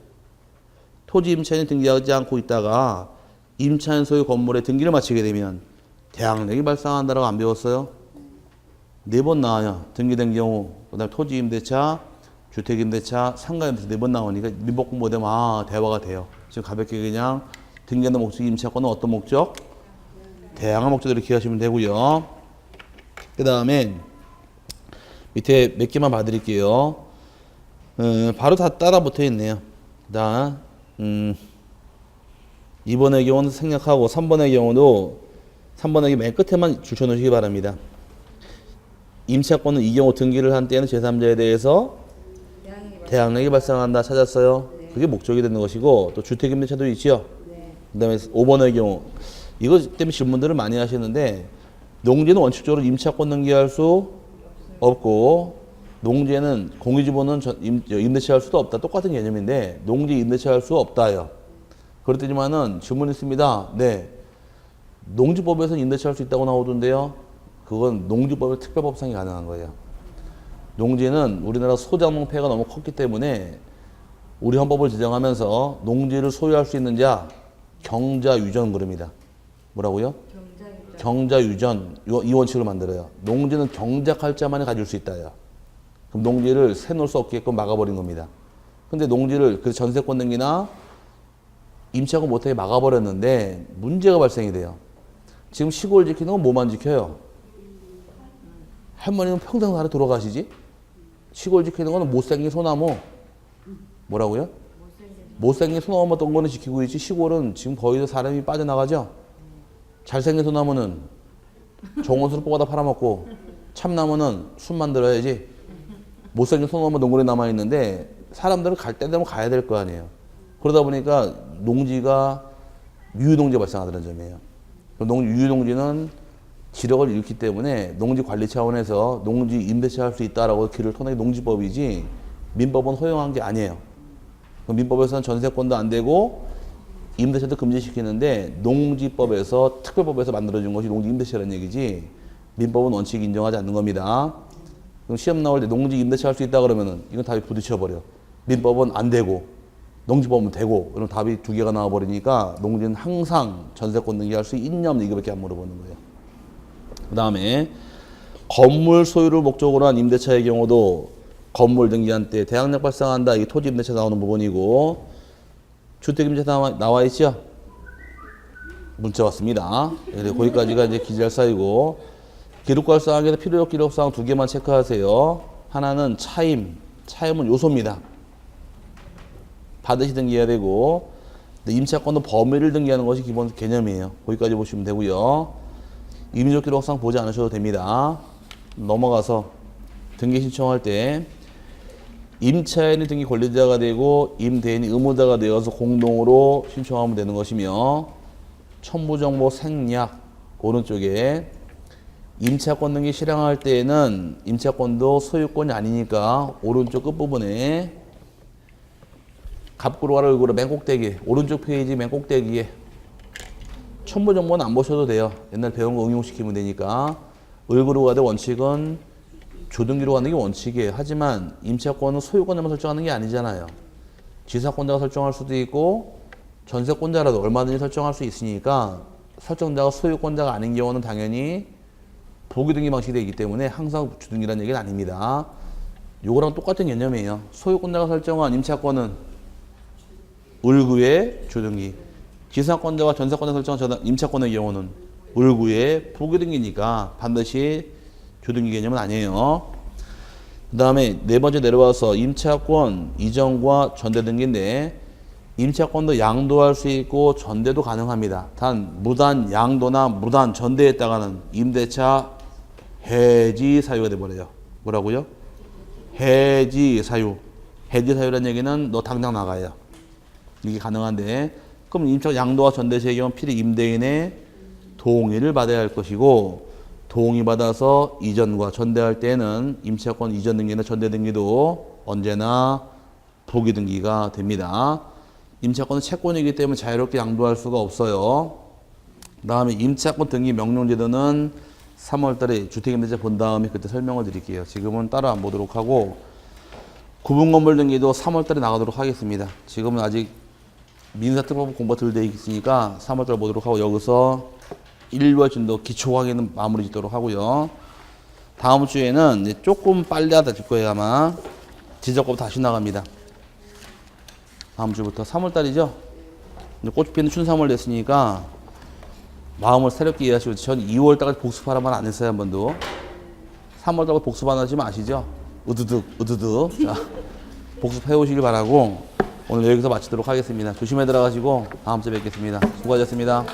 토지 임차인이 등기하지 않고 있다가 임차인 소유 건물에 등기를 마치게 되면 대항력이 발생한다라고 안 배웠어요? 4번 나와요. 등기된 경우 그 다음에 토지임대차 주택임대차 상가임대차 4번 나오니까 민법 공부되면 대화가 돼요. 지금 가볍게 그냥 등기하는 목적이 임차권은 어떤 목적? 대항할 목적으로 기억하시면 되고요. 그 다음에 밑에 몇 개만 봐드릴게요. 바로 다 따라 붙어 있네요. 자, 2번의 경우는 생략하고 3번의 경우도 3번의 맨 끝에만 줄쳐 놓으시기 바랍니다. 임차권은 이 경우 등기를 한 때에는 제3자에 대해서 대항력이 발생한다 찾았어요. 그게 목적이 되는 것이고 또 주택임대차도 있지요. 그 다음에 5번의 경우 이거 때문에 질문들을 많이 하시는데 농지는 원칙적으로 임차권 등기할 수 없고 농지에는 공유지분은 임대차할 수도 없다. 똑같은 개념인데 농지 임대차할 수 없다요. 그렇더니만은 질문 있습니다. 네, 농지법에서 임대차할 수 있다고 나오던데요. 그건 농지법의 특별법상이 가능한 거예요. 농지는 우리나라 소작농폐가 너무 컸기 때문에 우리 헌법을 제정하면서 농지를 소유할 수 있는 자 경자유전 그럽니다. 뭐라고요? 경자유전 이 원칙을 만들어요. 농지는 경작할 자만이 가질 수 있다요. 그럼 농지를 세놓을 수 없게끔 막아버린 겁니다. 근데 농지를 그 전세권 등기나 임차권 못하게 막아버렸는데 문제가 발생이 돼요. 지금 시골 지키는 건 뭐만 지켜요? 할머니는 평생 살아 돌아가시지? 시골 지키는 거는 못생긴 소나무. 뭐라고요? 못생긴 소나무만 떤 거는 지키고 있지 시골은 지금 거의 사람이 빠져나가죠? 잘생긴 소나무는 정원수로 뽑아다 팔아먹고 참나무는 술 만들어야지. 못생긴 소나무만 동굴에 남아있는데 사람들은 갈 때 되면 가야 될 거 아니에요. 그러다 보니까 농지가 유유농지 발생하다는 점이에요. 유유농지는 지력을 잃기 때문에 농지 관리 차원에서 농지 임대차 할 수 있다라고 길을 터는 게 농지법이지 민법은 허용한 게 아니에요. 민법에서는 전세권도 안 되고 임대차도 금지시키는데 농지법에서 특별법에서 만들어진 것이 농지 임대차라는 얘기지 민법은 원칙 인정하지 않는 겁니다. 그럼 시험 나올 때 농지 임대차 할 수 있다 그러면은 이건 다 부딪혀 버려. 민법은 안 되고 농지보면 되고 그럼 답이 두 개가 나와버리니까 농지는 항상 전세권 등기할 수 있냐 없냐 이거밖에 안 물어보는 거예요. 그 다음에 건물 소유를 목적으로 한 임대차의 경우도 건물 등기한 때 대항력 발생한다. 이게 토지 임대차 나오는 부분이고 주택 임대차 나와 있죠? 문자 왔습니다. 네, 거기까지가 이제 기재할 사이고 기록과 사항에서 필요적 기록사항 두 개만 체크하세요. 하나는 차임은 요소입니다. 반드시 등기해야 되고 임차권도 범위를 등기하는 것이 기본 개념이에요. 거기까지 보시면 되고요. 임의적 기록사항 보지 않으셔도 됩니다. 넘어가서 등기 신청할 때 임차인이 등기 권리자가 되고 임대인이 의무자가 되어서 공동으로 신청하면 되는 것이며 첨부정보 생략 오른쪽에 임차권 등기 실행할 때에는 임차권도 소유권이 아니니까 오른쪽 끝부분에 갑구로 가로 얼굴로 맨 꼭대기 오른쪽 페이지 맨 꼭대기에 첨부정보는 안 보셔도 돼요. 옛날 배운 거 응용시키면 되니까 을구로 가되 원칙은 조등기로 가는 게 원칙이에요. 하지만 임차권은 소유권자만 설정하는 게 아니잖아요. 지사권자가 설정할 수도 있고 전세권자라도 얼마든지 설정할 수 있으니까 설정자가 소유권자가 아닌 경우는 당연히 보기등기 방식이 되기 때문에 항상 주등기라는 얘기는 아닙니다. 요거랑 똑같은 개념이에요. 소유권자가 설정한 임차권은 을구의 주등기, 지사권자와 전세권자가 설정한 임차권의 경우는 을구의 보기등기니까 반드시 주등기 개념은 아니에요. 그 다음에 네 번째 내려와서 임차권 이전과 전대 등기인데 임차권도 양도할 수 있고 전대도 가능합니다. 단 무단 양도나 무단 전대했다가는 임대차 해지 사유가 돼버려요. 뭐라고요? 해지 사유. 해지 사유라는 얘기는 너 당장 나가요. 이게 가능한데 그럼 임차 양도와 전대 시의 경우 필히 임대인의 동의를 받아야 할 것이고 동의받아서 이전과 전대할 때는 임차권 이전 등기나 전대 등기도 언제나 보기 등기가 됩니다. 임차권은 채권이기 때문에 자유롭게 양도할 수가 없어요. 그 다음에 임차권 등기 명령제도는 3월 달에 주택임대차 본 다음에 그때 설명을 드릴게요. 지금은 따로 안 보도록 하고 구분건물 등기도 3월 달에 나가도록 하겠습니다. 지금은 아직 민사특법 공부가 덜 돼 있으니까 3월 달에 보도록 하고 여기서 1월 진도 기초 강의는 마무리 짓도록 하고요. 다음 주에는 이제 조금 빨리 하다 질 거예요. 아마 지적법 다시 나갑니다. 다음 주부터 3월 달이죠. 꽃 피는 춘3월 됐으니까 마음을 새롭게 이해하시고 전 2월 달까지 복습하란 말 안 했어요. 한 번도. 3월 달까지 복습 안 하지 마시죠. 으드득. 자, 복습해 오시길 바라고 오늘 여기서 마치도록 하겠습니다. 조심해 들어가시고 다음 주에 뵙겠습니다. 수고하셨습니다.